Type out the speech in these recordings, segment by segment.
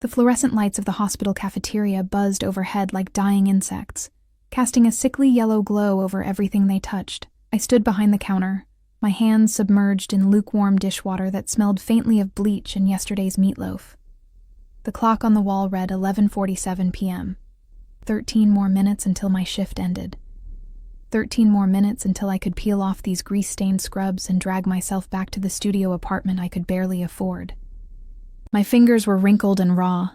The fluorescent lights of the hospital cafeteria buzzed overhead like dying insects, casting a sickly yellow glow over everything they touched. I stood behind the counter, my hands submerged in lukewarm dishwater that smelled faintly of bleach and yesterday's meatloaf. The clock on the wall read 11:47 p.m. 13 more minutes until my shift ended. 13 more minutes until I could peel off these grease-stained scrubs and drag myself back to the studio apartment I could barely afford. My fingers were wrinkled and raw,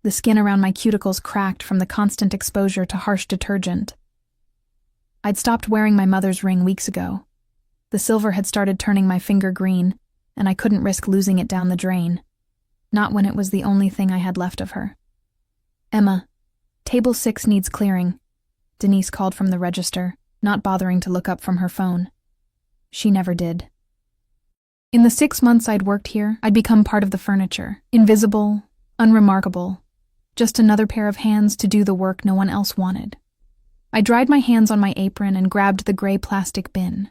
the skin around my cuticles cracked from the constant exposure to harsh detergent. I'd stopped wearing my mother's ring weeks ago. The silver had started turning my finger green, and I couldn't risk losing it down the drain. Not when it was the only thing I had left of her. "Emma, table 6 needs clearing," Denise called from the register, not bothering to look up from her phone. She never did. In the 6 months I'd worked here, I'd become part of the furniture, invisible, unremarkable, just another pair of hands to do the work no one else wanted. I dried my hands on my apron and grabbed the gray plastic bin,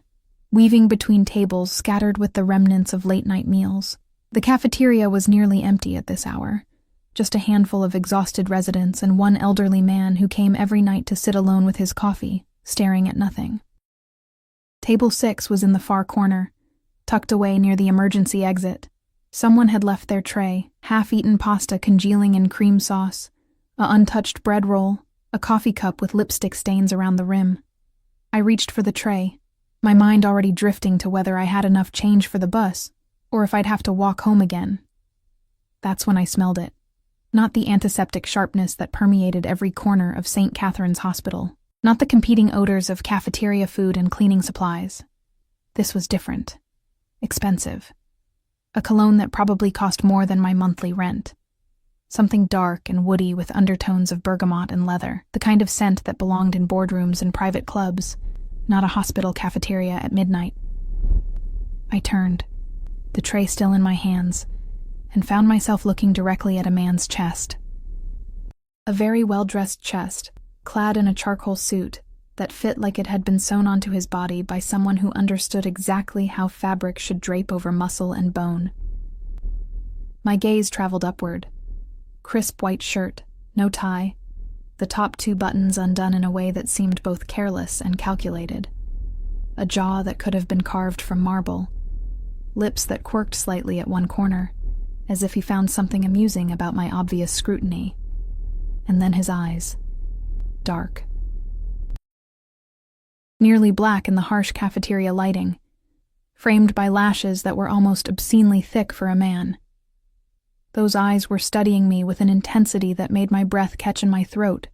weaving between tables scattered with the remnants of late-night meals. The cafeteria was nearly empty at this hour, just a handful of exhausted residents and one elderly man who came every night to sit alone with his coffee, staring at nothing. Table 6 was in the far corner, tucked away near the emergency exit. Someone had left their tray, half-eaten pasta congealing in cream sauce, a untouched bread roll, a coffee cup with lipstick stains around the rim. I reached for the tray, my mind already drifting to whether I had enough change for the bus, or if I'd have to walk home again. That's when I smelled it. Not the antiseptic sharpness that permeated every corner of St. Catherine's Hospital. Not the competing odors of cafeteria food and cleaning supplies. This was different. Expensive. A cologne that probably cost more than my monthly rent. Something dark and woody with undertones of bergamot and leather, the kind of scent that belonged in boardrooms and private clubs, not a hospital cafeteria at midnight. I turned, the tray still in my hands, and found myself looking directly at a man's chest. A very well-dressed chest, clad in a charcoal suit that fit like it had been sewn onto his body by someone who understood exactly how fabric should drape over muscle and bone. My gaze traveled upward. Crisp white shirt, no tie, the top 2 buttons undone in a way that seemed both careless and calculated. A jaw that could have been carved from marble. Lips that quirked slightly at one corner, as if he found something amusing about my obvious scrutiny. And then his eyes. Dark. Nearly black in the harsh cafeteria lighting, framed by lashes that were almost obscenely thick for a man. Those eyes were studying me with an intensity that made my breath catch in my throat,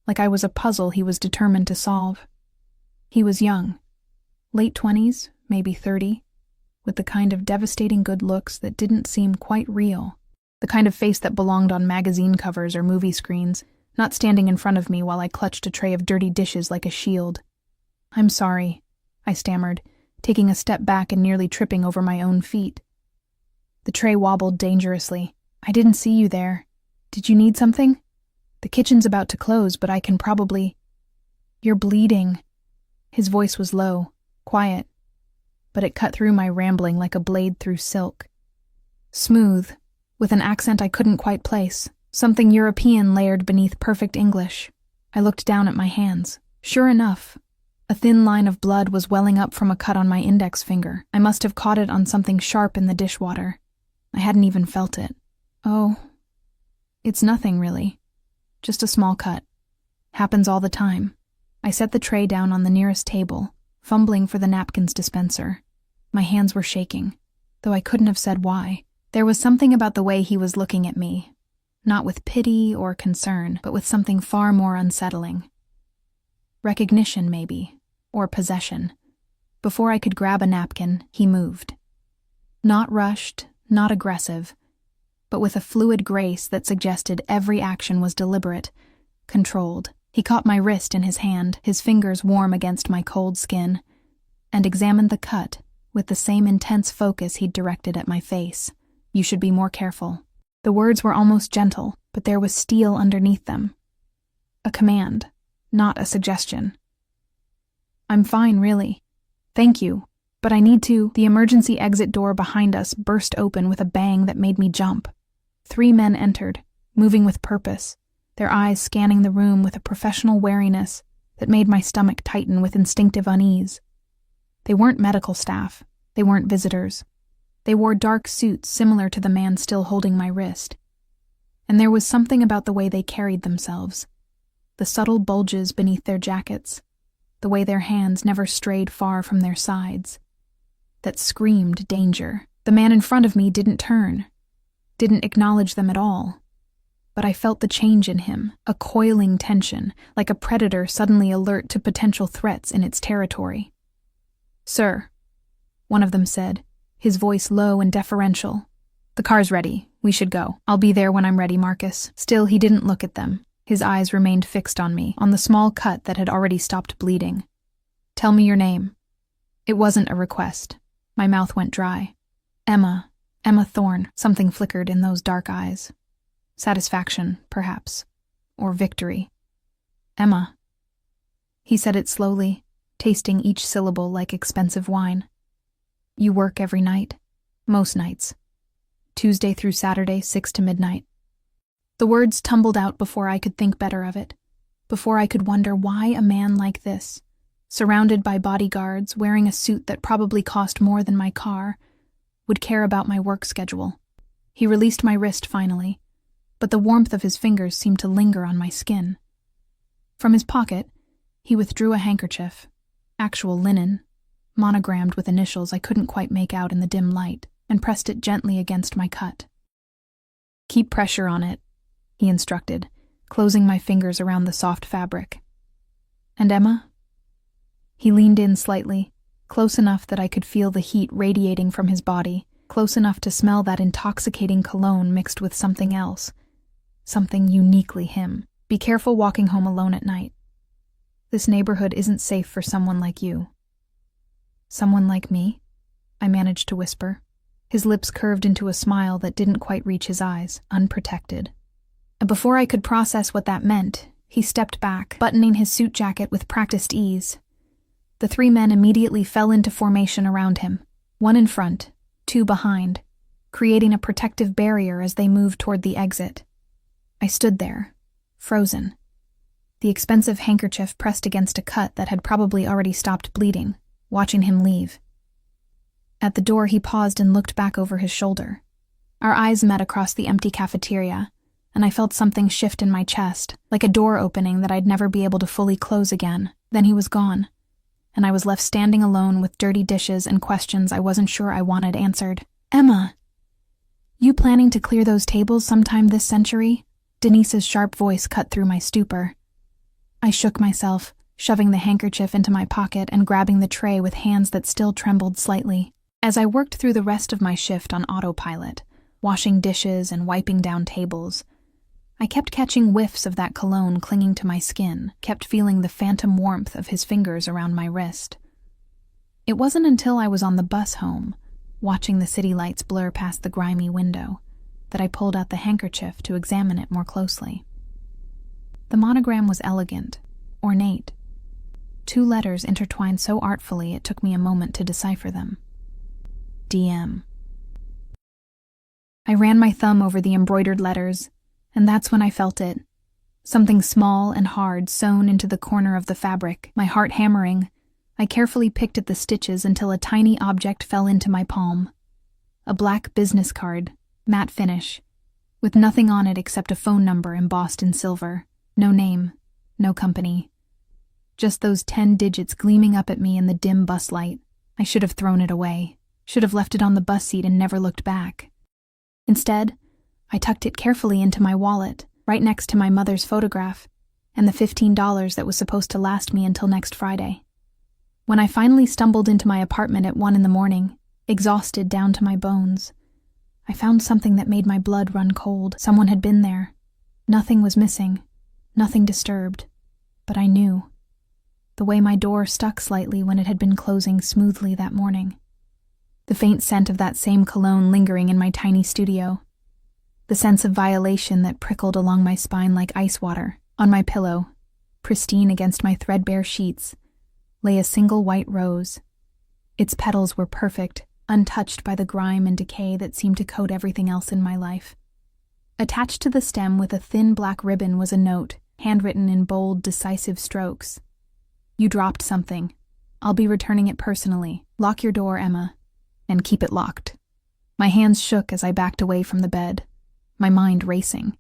like I was a puzzle he was determined to solve. He was young, late 20s, maybe 30, with the kind of devastating good looks that didn't seem quite real, the kind of face that belonged on magazine covers or movie screens, not standing in front of me while I clutched a tray of dirty dishes like a shield. "I'm sorry," I stammered, taking a step back and nearly tripping over my own feet. The tray wobbled dangerously. "I didn't see you there. Did you need something? The kitchen's about to close, but I can probably—" "You're bleeding." His voice was low, quiet, but it cut through my rambling like a blade through silk. Smooth, with an accent I couldn't quite place, something European layered beneath perfect English. I looked down at my hands. Sure enough, a thin line of blood was welling up from a cut on my index finger. I must have caught it on something sharp in the dishwater. I hadn't even felt it. "Oh, it's nothing really. Just a small cut. Happens all the time." I set the tray down on the nearest table, fumbling for the napkins dispenser. My hands were shaking, though I couldn't have said why. There was something about the way he was looking at me, not with pity or concern, but with something far more unsettling. Recognition, maybe, or possession. Before I could grab a napkin, he moved. Not rushed, not aggressive, but with a fluid grace that suggested every action was deliberate, controlled. He caught my wrist in his hand, his fingers warm against my cold skin, and examined the cut with the same intense focus he'd directed at my face. "You should be more careful." The words were almost gentle, but there was steel underneath them. A command, not a suggestion. "I'm fine, really. Thank you, but I need to—" The emergency exit door behind us burst open with a bang that made me jump. 3 men entered, moving with purpose, their eyes scanning the room with a professional wariness that made my stomach tighten with instinctive unease. They weren't medical staff. They weren't visitors. They wore dark suits similar to the man still holding my wrist. And there was something about the way they carried themselves, the subtle bulges beneath their jackets, the way their hands never strayed far from their sides, that screamed danger. The man in front of me didn't turn, didn't acknowledge them at all. But I felt the change in him, a coiling tension, like a predator suddenly alert to potential threats in its territory. "Sir," one of them said, his voice low and deferential. "The car's ready. We should go. I'll be there when I'm ready, Marcus." Still, he didn't look at them. His eyes remained fixed on me, on the small cut that had already stopped bleeding. "Tell me your name." It wasn't a request. My mouth went dry. Emma Thorne. Something flickered in those dark eyes. Satisfaction, perhaps. Or victory. "Emma." He said it slowly, tasting each syllable like expensive wine. "You work every night?" "Most nights. Tuesday through Saturday, 6 to midnight." The words tumbled out before I could think better of it, before I could wonder why a man like this, surrounded by bodyguards, wearing a suit that probably cost more than my car, would care about my work schedule. He released my wrist finally, but the warmth of his fingers seemed to linger on my skin. From his pocket, he withdrew a handkerchief, actual linen, monogrammed with initials I couldn't quite make out in the dim light, and pressed it gently against my cut. "Keep pressure on it," he instructed, closing my fingers around the soft fabric. "And Emma?" He leaned in slightly, close enough that I could feel the heat radiating from his body, close enough to smell that intoxicating cologne mixed with something else, something uniquely him. "Be careful walking home alone at night. This neighborhood isn't safe for someone like you." "Someone like me?" I managed to whisper. His lips curved into a smile that didn't quite reach his eyes, unprotected. And before I could process what that meant, he stepped back, buttoning his suit jacket with practiced ease. The three men immediately fell into formation around him, one in front, two behind, creating a protective barrier as they moved toward the exit. I stood there, frozen, the expensive handkerchief pressed against a cut that had probably already stopped bleeding, watching him leave. At the door, he paused and looked back over his shoulder. Our eyes met across the empty cafeteria, and I felt something shift in my chest, like a door opening that I'd never be able to fully close again. Then he was gone, and I was left standing alone with dirty dishes and questions I wasn't sure I wanted answered. "Emma, you planning to clear those tables sometime this century?" Denise's sharp voice cut through my stupor. I shook myself, shoving the handkerchief into my pocket and grabbing the tray with hands that still trembled slightly. As I worked through the rest of my shift on autopilot, washing dishes and wiping down tables, I kept catching whiffs of that cologne clinging to my skin, kept feeling the phantom warmth of his fingers around my wrist. It wasn't until I was on the bus home, watching the city lights blur past the grimy window, that I pulled out the handkerchief to examine it more closely. The monogram was elegant, ornate. 2 letters intertwined so artfully it took me a moment to decipher them. DM. I ran my thumb over the embroidered letters, and that's when I felt it. Something small and hard sewn into the corner of the fabric. My heart hammering, I carefully picked at the stitches until a tiny object fell into my palm. A black business card, matte finish, with nothing on it except a phone number embossed in silver. No name, no company. Just those 10 digits gleaming up at me in the dim bus light. I should have thrown it away. Should have left it on the bus seat and never looked back. Instead, I tucked it carefully into my wallet, right next to my mother's photograph, and the $15 that was supposed to last me until next Friday. When I finally stumbled into my apartment at 1 a.m, exhausted down to my bones, I found something that made my blood run cold. Someone had been there. Nothing was missing, nothing disturbed, but I knew. The way my door stuck slightly when it had been closing smoothly that morning. The faint scent of that same cologne lingering in my tiny studio. The sense of violation that prickled along my spine like ice water. On my pillow, pristine against my threadbare sheets, lay a single white rose. Its petals were perfect, untouched by the grime and decay that seemed to coat everything else in my life. Attached to the stem with a thin black ribbon was a note, handwritten in bold, decisive strokes. "You dropped something. I'll be returning it personally. Lock your door, Emma, and keep it locked." My hands shook as I backed away from the bed, my mind racing.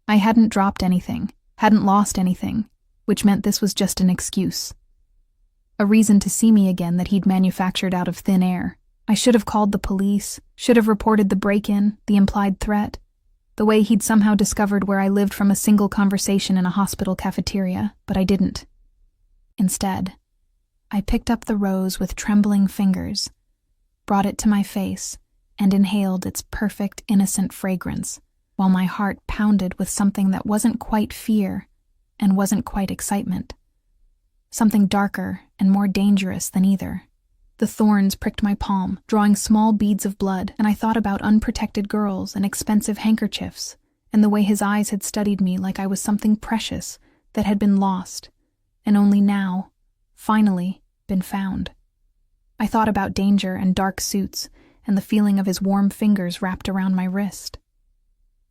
I hadn't dropped anything, hadn't lost anything, which meant this was just an excuse. A reason to see me again that he'd manufactured out of thin air. I should have called the police, should have reported the break-in, the implied threat, the way he'd somehow discovered where I lived from a single conversation in a hospital cafeteria, but I didn't. Instead, I picked up the rose with trembling fingers, brought it to my face, and inhaled its perfect, innocent fragrance, while my heart pounded with something that wasn't quite fear and wasn't quite excitement. Something darker and more dangerous than either. The thorns pricked my palm, drawing small beads of blood, and I thought about unprotected girls and expensive handkerchiefs, and the way his eyes had studied me like I was something precious that had been lost, and only now, finally, been found. I thought about danger and dark suits, and the feeling of his warm fingers wrapped around my wrist.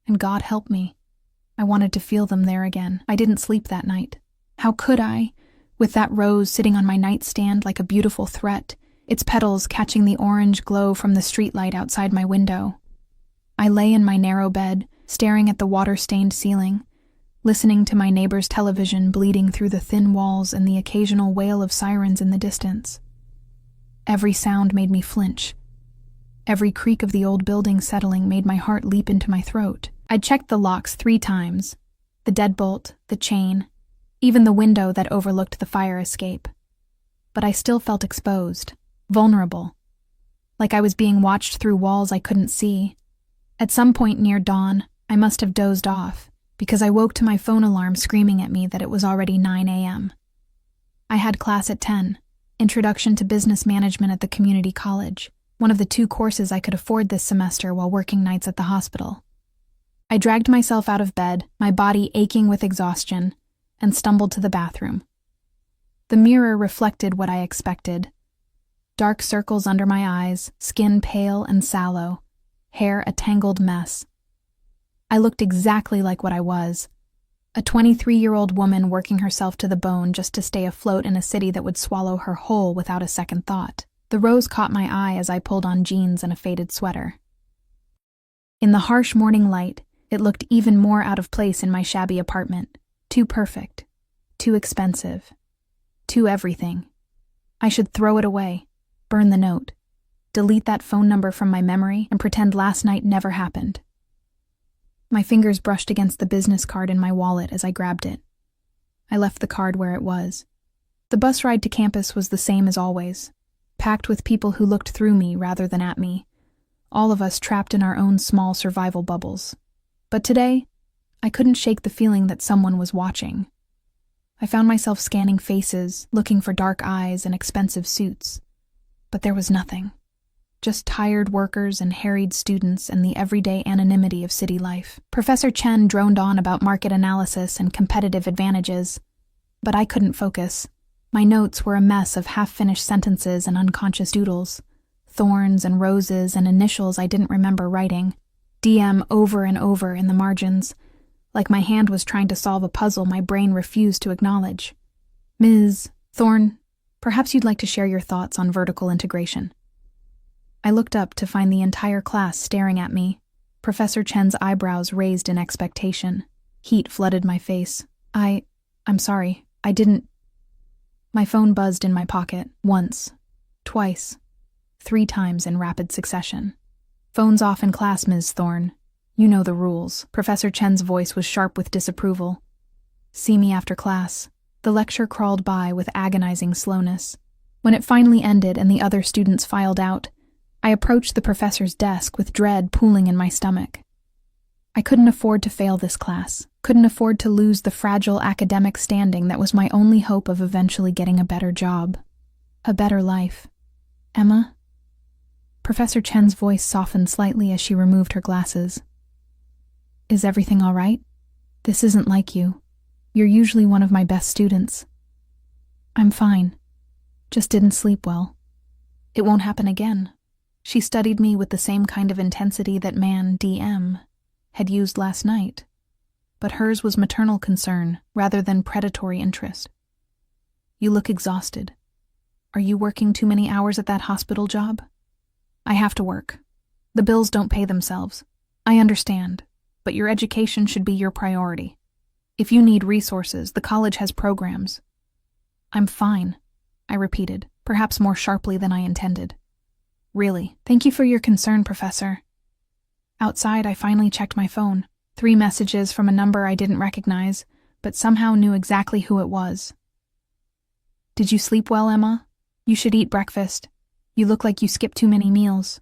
And God help me, I wanted to feel them there again. I didn't sleep that night. How could I? With that rose sitting on my nightstand like a beautiful threat, its petals catching the orange glow from the streetlight outside my window. I lay in my narrow bed, staring at the water-stained ceiling, listening to my neighbor's television bleeding through the thin walls and the occasional wail of sirens in the distance. Every sound made me flinch. Every creak of the old building settling made my heart leap into my throat. I'd checked the locks 3 times, the deadbolt, the chain, even the window that overlooked the fire escape. But I still felt exposed, vulnerable, like I was being watched through walls I couldn't see. At some point near dawn, I must have dozed off, because I woke to my phone alarm screaming at me that it was already 9 a.m. I had class at 10, Introduction to Business Management at the community college, one of the 2 courses I could afford this semester while working nights at the hospital. I dragged myself out of bed, my body aching with exhaustion, and stumbled to the bathroom. The mirror reflected what I expected. Dark circles under my eyes, skin pale and sallow, hair a tangled mess. I looked exactly like what I was, a 23-year-old woman working herself to the bone just to stay afloat in a city that would swallow her whole without a second thought. The rose caught my eye as I pulled on jeans and a faded sweater. In the harsh morning light, it looked even more out of place in my shabby apartment. Too perfect, too expensive, too everything. I should throw it away, burn the note, delete that phone number from my memory, and pretend last night never happened. My fingers brushed against the business card in my wallet as I grabbed it. I left the card where it was. The bus ride to campus was the same as always, packed with people who looked through me rather than at me, all of us trapped in our own small survival bubbles. But today, I couldn't shake the feeling that someone was watching. I found myself scanning faces, looking for dark eyes and expensive suits. But there was nothing. Just tired workers and harried students and the everyday anonymity of city life. Professor Chen droned on about market analysis and competitive advantages. But I couldn't focus. My notes were a mess of half-finished sentences and unconscious doodles. Thorns and roses and initials I didn't remember writing. DM over and over in the margins. Like my hand was trying to solve a puzzle my brain refused to acknowledge. Ms. Thorne, perhaps you'd like to share your thoughts on vertical integration. I looked up to find the entire class staring at me, Professor Chen's eyebrows raised in expectation. Heat flooded my face. I'm sorry, I didn't... My phone buzzed in my pocket, once, twice, 3 times in rapid succession. Phones off in class, Ms. Thorne. You know the rules. Professor Chen's voice was sharp with disapproval. See me after class. The lecture crawled by with agonizing slowness. When it finally ended and the other students filed out, I approached the professor's desk with dread pooling in my stomach. I couldn't afford to fail this class, couldn't afford to lose the fragile academic standing that was my only hope of eventually getting a better job, a better life. Emma? Professor Chen's voice softened slightly as she removed her glasses. Is everything all right? This isn't like you. You're usually one of my best students. I'm fine. Just didn't sleep well. It won't happen again. She studied me with the same kind of intensity that man DM had used last night, but hers was maternal concern rather than predatory interest. You look exhausted. Are you working too many hours at that hospital job? I have to work. The bills don't pay themselves. I understand, but your education should be your priority. If you need resources, the college has programs. I'm fine, I repeated, perhaps more sharply than I intended. Really, thank you for your concern, Professor. Outside, I finally checked my phone. 3 messages from a number I didn't recognize, but somehow knew exactly who it was. Did you sleep well, Emma? You should eat breakfast. You look like you skipped too many meals.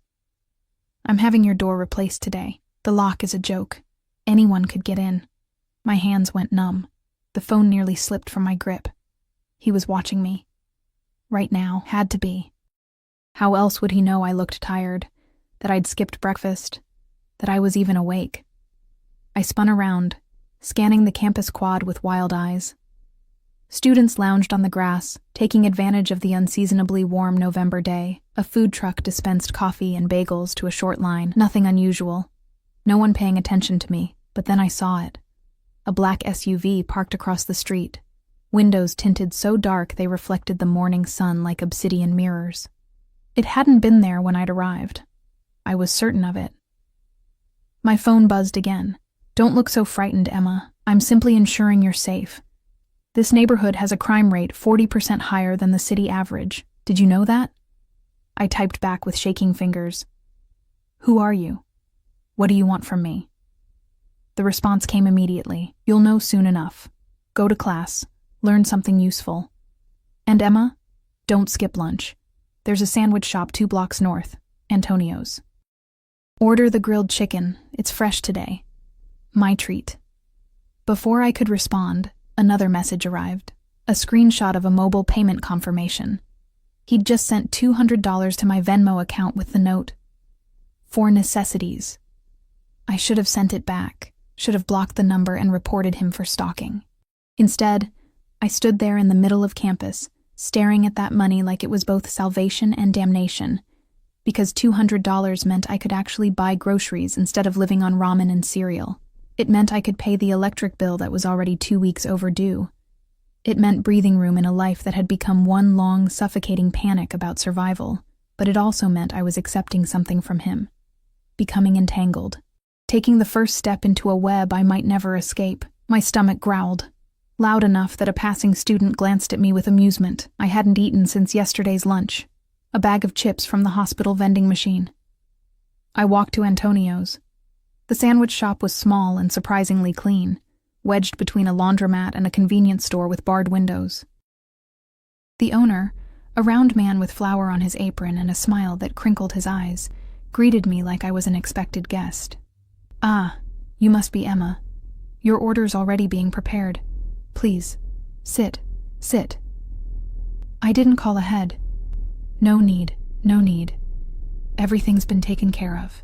I'm having your door replaced today. The lock is a joke. Anyone could get in. My hands went numb. The phone nearly slipped from my grip. He was watching me. Right now, had to be. How else would he know I looked tired, that I'd skipped breakfast, that I was even awake? I spun around, scanning the campus quad with wild eyes. Students lounged on the grass, taking advantage of the unseasonably warm November day. A food truck dispensed coffee and bagels to a short line, nothing unusual. No one paying attention to me, but then I saw it. A black SUV parked across the street, windows tinted so dark they reflected the morning sun like obsidian mirrors. It hadn't been there when I'd arrived. I was certain of it. My phone buzzed again. Don't look so frightened, Emma. I'm simply ensuring you're safe. This neighborhood has a crime rate 40% higher than the city average. Did you know that? I typed back with shaking fingers. Who are you? What do you want from me? The response came immediately. You'll know soon enough. Go to class. Learn something useful. And Emma, don't skip lunch. There's a sandwich shop 2 blocks north, Antonio's. Order the grilled chicken. It's fresh today. My treat. Before I could respond, another message arrived. A screenshot of a mobile payment confirmation. He'd just sent $200 to my Venmo account with the note, "For necessities." I should have sent it back, should have blocked the number and reported him for stalking. Instead, I stood there in the middle of campus, staring at that money like it was both salvation and damnation, because $200 meant I could actually buy groceries instead of living on ramen and cereal. It meant I could pay the electric bill that was already 2 weeks overdue. It meant breathing room in a life that had become one long, suffocating panic about survival, but it also meant I was accepting something from him, becoming entangled, taking the first step into a web I might never escape. My stomach growled, loud enough that a passing student glanced at me with amusement. I hadn't eaten since yesterday's lunch, a bag of chips from the hospital vending machine. I walked to Antonio's. The sandwich shop was small and surprisingly clean, wedged between a laundromat and a convenience store with barred windows. The owner, a round man with flour on his apron and a smile that crinkled his eyes, greeted me like I was an expected guest. "Ah, you must be Emma. Your order's already being prepared. Please, sit. I didn't call ahead. No need. Everything's been taken care of."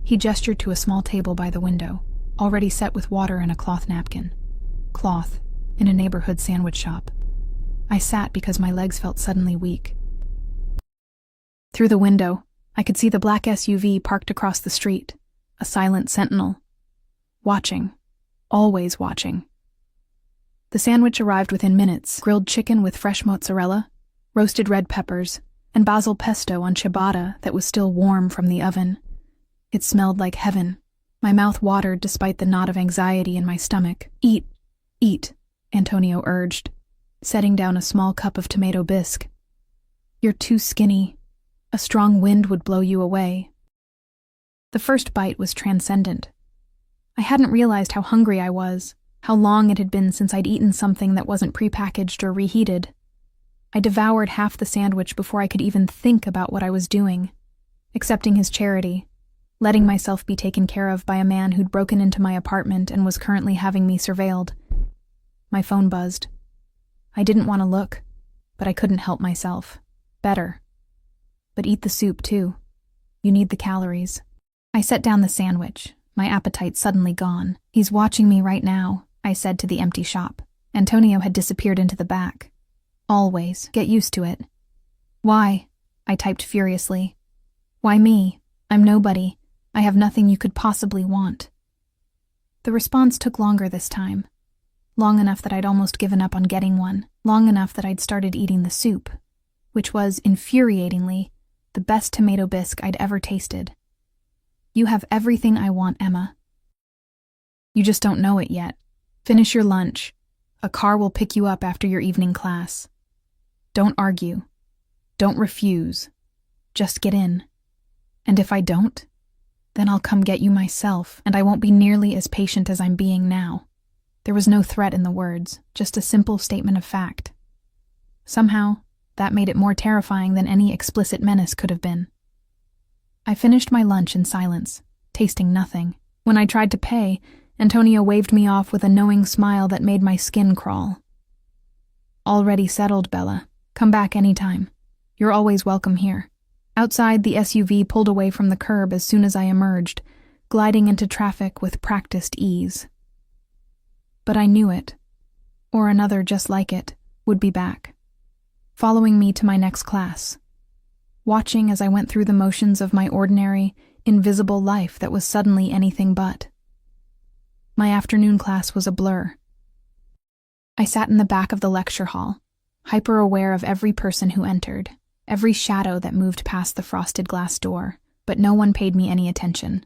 He gestured to a small table by the window, already set with water and a cloth napkin. Cloth, in a neighborhood sandwich shop. I sat because my legs felt suddenly weak. Through the window, I could see the black SUV parked across the street, a silent sentinel. Watching. Always watching. The sandwich arrived within minutes, grilled chicken with fresh mozzarella, roasted red peppers, and basil pesto on ciabatta that was still warm from the oven. It smelled like heaven. My mouth watered despite the knot of anxiety in my stomach. Eat, Antonio urged, setting down a small cup of tomato bisque. You're too skinny. A strong wind would blow you away. The first bite was transcendent. I hadn't realized how hungry I was, how long it had been since I'd eaten something that wasn't prepackaged or reheated. I devoured half the sandwich before I could even think about what I was doing, accepting his charity, letting myself be taken care of by a man who'd broken into my apartment and was currently having me surveilled. My phone buzzed. I didn't want to look, but I couldn't help myself. Better. But eat the soup, too. You need the calories. I set down the sandwich, my appetite suddenly gone. He's watching me right now, I said to the empty shop. Antonio had disappeared into the back. Always. Get used to it. Why? I typed furiously. Why me? I'm nobody. I have nothing you could possibly want. The response took longer this time. Long enough that I'd almost given up on getting one. Long enough that I'd started eating the soup, which was, infuriatingly, the best tomato bisque I'd ever tasted. You have everything I want, Emma. You just don't know it yet. Finish your lunch. A car will pick you up after your evening class. Don't argue. Don't refuse. Just get in. And if I don't, then I'll come get you myself, and I won't be nearly as patient as I'm being now. There was no threat in the words, just a simple statement of fact. Somehow, that made it more terrifying than any explicit menace could have been. I finished my lunch in silence, tasting nothing. When I tried to pay, Antonio waved me off with a knowing smile that made my skin crawl. Already settled, Bella. Come back anytime. You're always welcome here. Outside, the SUV pulled away from the curb as soon as I emerged, gliding into traffic with practiced ease. But I knew it, or another just like it, would be back, following me to my next class, watching as I went through the motions of my ordinary, invisible life that was suddenly anything but. My afternoon class was a blur. I sat in the back of the lecture hall, hyper-aware of every person who entered, every shadow that moved past the frosted glass door, but no one paid me any attention.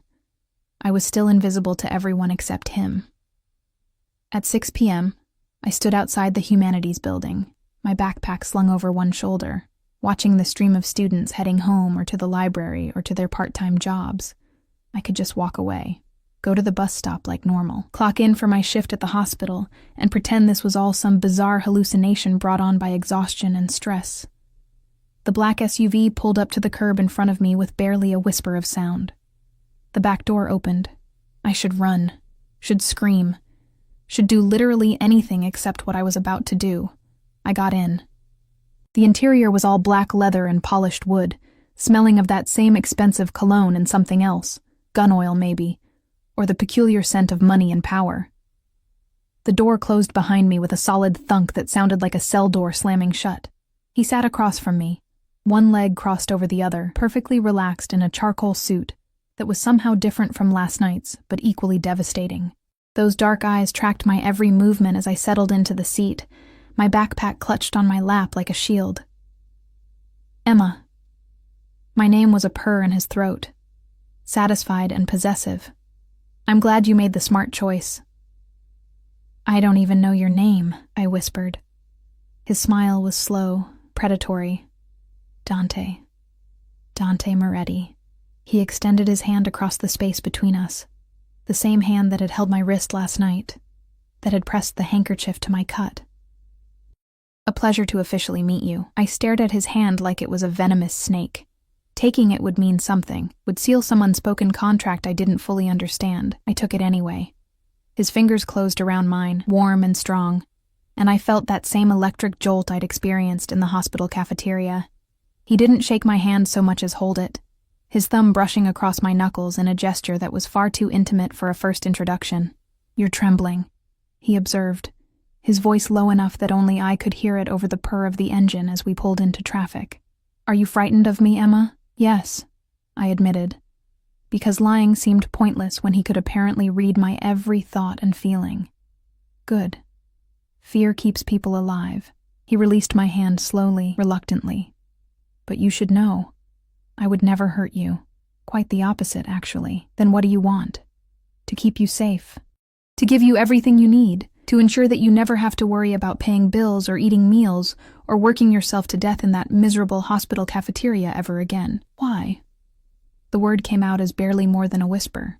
I was still invisible to everyone except him. At 6 p.m., I stood outside the humanities building, my backpack slung over one shoulder, watching the stream of students heading home or to the library or to their part-time jobs. I could just walk away, go to the bus stop like normal, clock in for my shift at the hospital, and pretend this was all some bizarre hallucination brought on by exhaustion and stress. The black SUV pulled up to the curb in front of me with barely a whisper of sound. The back door opened. I should run, should scream, should do literally anything except what I was about to do. I got in. The interior was all black leather and polished wood, smelling of that same expensive cologne and something else, gun oil maybe, or the peculiar scent of money and power. The door closed behind me with a solid thunk that sounded like a cell door slamming shut. He sat across from me, one leg crossed over the other, perfectly relaxed in a charcoal suit that was somehow different from last night's, but equally devastating. Those dark eyes tracked my every movement as I settled into the seat, my backpack clutched on my lap like a shield. Emma. My name was a purr in his throat, satisfied and possessive. I'm glad you made the smart choice. I don't even know your name, I whispered. His smile was slow, predatory. Dante. Dante Moretti. He extended his hand across the space between us, the same hand that had held my wrist last night, that had pressed the handkerchief to my cut. A pleasure to officially meet you. I stared at his hand like it was a venomous snake. Taking it would mean something, would seal some unspoken contract I didn't fully understand. I took it anyway. His fingers closed around mine, warm and strong, and I felt that same electric jolt I'd experienced in the hospital cafeteria. He didn't shake my hand so much as hold it, his thumb brushing across my knuckles in a gesture that was far too intimate for a first introduction. You're trembling, he observed, his voice low enough that only I could hear it over the purr of the engine as we pulled into traffic. Are you frightened of me, Emma? Yes, I admitted, because lying seemed pointless when he could apparently read my every thought and feeling. Good. Fear keeps people alive. He released my hand slowly, reluctantly. But you should know. I would never hurt you. Quite the opposite, actually. Then what do you want? To keep you safe. To give you everything you need. To ensure that you never have to worry about paying bills or eating meals or working yourself to death in that miserable hospital cafeteria ever again. Why? The word came out as barely more than a whisper.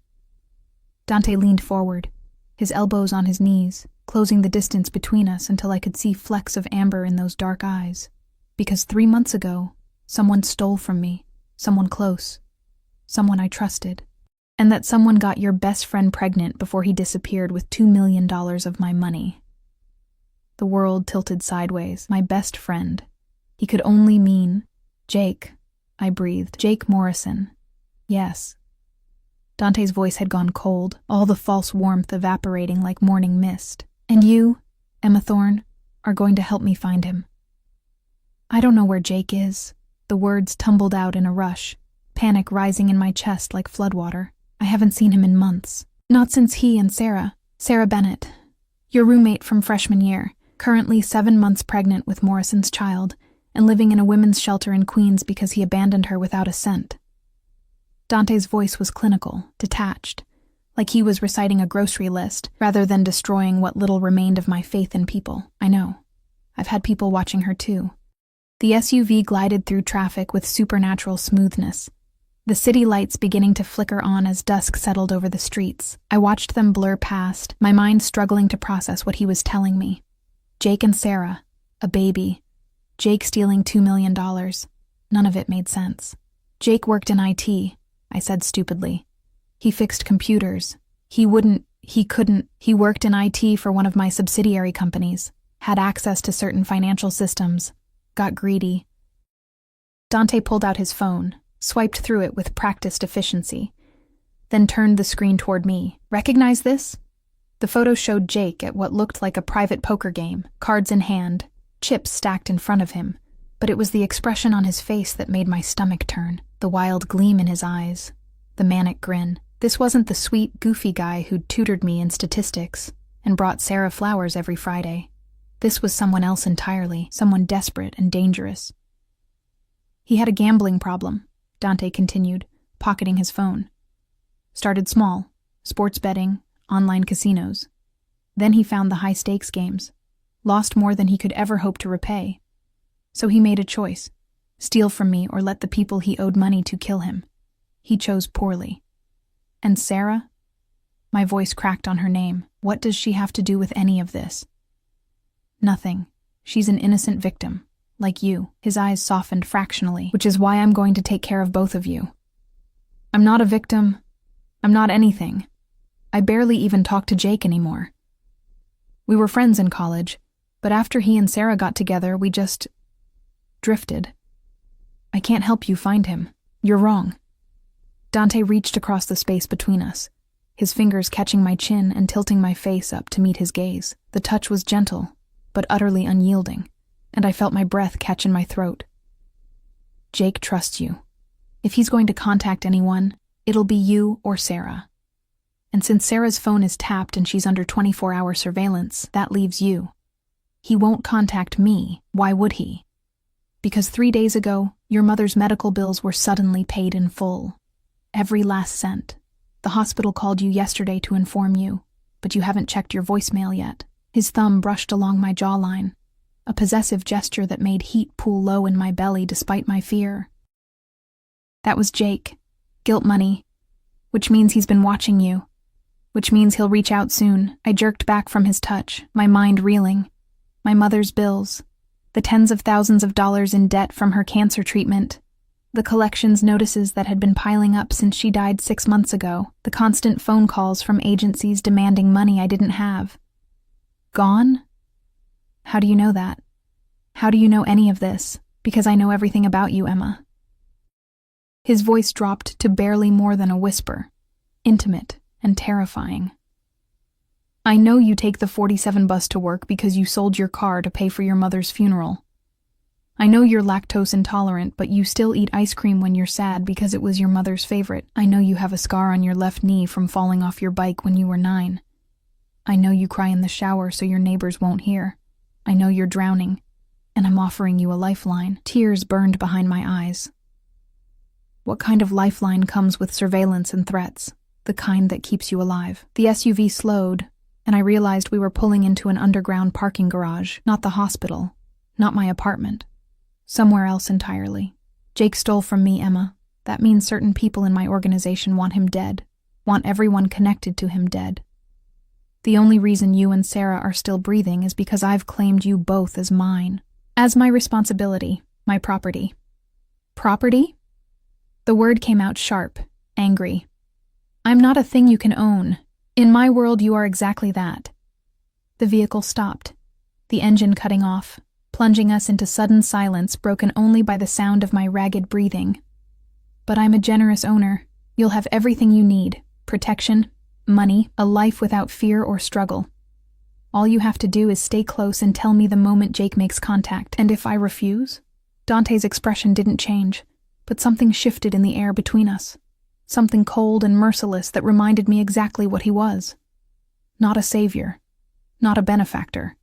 Dante leaned forward, his elbows on his knees, closing the distance between us until I could see flecks of amber in those dark eyes. Because 3 months ago, someone stole from me, someone close, someone I trusted. And that someone got your best friend pregnant before he disappeared with $2 million of my money. The world tilted sideways. My best friend. He could only mean Jake, I breathed. Jake Morrison. Yes. Dante's voice had gone cold, all the false warmth evaporating like morning mist. And you, Emma Thorne, are going to help me find him. I don't know where Jake is. The words tumbled out in a rush, panic rising in my chest like floodwater. I haven't seen him in months. Not since he and Sarah Bennett, your roommate from freshman year, currently 7 months pregnant with Morrison's child and living in a women's shelter in Queens because he abandoned her without a cent. Dante's voice was clinical, detached, like he was reciting a grocery list rather than destroying what little remained of my faith in people. I know. I've had people watching her too. The SUV glided through traffic with supernatural smoothness, the city lights beginning to flicker on as dusk settled over the streets. I watched them blur past, my mind struggling to process what he was telling me. Jake and Sarah, a baby. Jake stealing $2 million. None of it made sense. Jake worked in IT, I said stupidly. He fixed computers. He worked in IT for one of my subsidiary companies, had access to certain financial systems, got greedy. Dante pulled out his phone, swiped through it with practiced efficiency, then turned the screen toward me. Recognize this? The photo showed Jake at what looked like a private poker game, cards in hand, chips stacked in front of him, but it was the expression on his face that made my stomach turn, the wild gleam in his eyes, the manic grin. This wasn't the sweet, goofy guy who'd tutored me in statistics and brought Sarah flowers every Friday. This was someone else entirely, someone desperate and dangerous. He had a gambling problem, Dante continued, pocketing his phone. Started small, sports betting, online casinos. Then he found the high-stakes games, lost more than he could ever hope to repay. So he made a choice, steal from me or let the people he owed money to kill him. He chose poorly. And Sarah? My voice cracked on her name. What does she have to do with any of this? Nothing. She's an innocent victim. Like you. His eyes softened fractionally, which is why I'm going to take care of both of you. I'm not a victim. I'm not anything. I barely even talk to Jake anymore. We were friends in college, but after he and Sarah got together, we just drifted. I can't help you find him. You're wrong. Dante reached across the space between us, his fingers catching my chin and tilting my face up to meet his gaze. The touch was gentle, but utterly unyielding, and I felt my breath catch in my throat. Jake trusts you. If he's going to contact anyone, it'll be you or Sarah. And since Sarah's phone is tapped and she's under 24-hour surveillance, that leaves you. He won't contact me. Why would he? Because 3 days ago, your mother's medical bills were suddenly paid in full. Every last cent. The hospital called you yesterday to inform you, but you haven't checked your voicemail yet. His thumb brushed along my jawline, a possessive gesture that made heat pool low in my belly despite my fear. That was Jake. Guilt money. Which means he's been watching you. Which means he'll reach out soon. I jerked back from his touch, my mind reeling. My mother's bills. The tens of thousands of dollars in debt from her cancer treatment. The collections notices that had been piling up since she died 6 months ago. The constant phone calls from agencies demanding money I didn't have. Gone? How do you know that? How do you know any of this? Because I know everything about you, Emma. His voice dropped to barely more than a whisper, intimate and terrifying. I know you take the 47 bus to work because you sold your car to pay for your mother's funeral. I know you're lactose intolerant, but you still eat ice cream when you're sad because it was your mother's favorite. I know you have a scar on your left knee from falling off your bike when you were 9. I know you cry in the shower so your neighbors won't hear. I know you're drowning, and I'm offering you a lifeline. Tears burned behind my eyes. What kind of lifeline comes with surveillance and threats? The kind that keeps you alive. The SUV slowed, and I realized we were pulling into an underground parking garage, not the hospital, not my apartment. Somewhere else entirely. Jake stole from me, Emma. That means certain people in my organization want him dead, want everyone connected to him dead. The only reason you and Sarah are still breathing is because I've claimed you both as mine. As my responsibility, my property. Property? The word came out sharp, angry. I'm not a thing you can own. In my world, you are exactly that. The vehicle stopped, the engine cutting off, plunging us into sudden silence broken only by the sound of my ragged breathing. But I'm a generous owner. You'll have everything you need: protection, money, a life without fear or struggle. All you have to do is stay close and tell me the moment Jake makes contact. And if I refuse? Dante's expression didn't change, but something shifted in the air between us. Something cold and merciless that reminded me exactly what he was. Not a savior. Not a benefactor.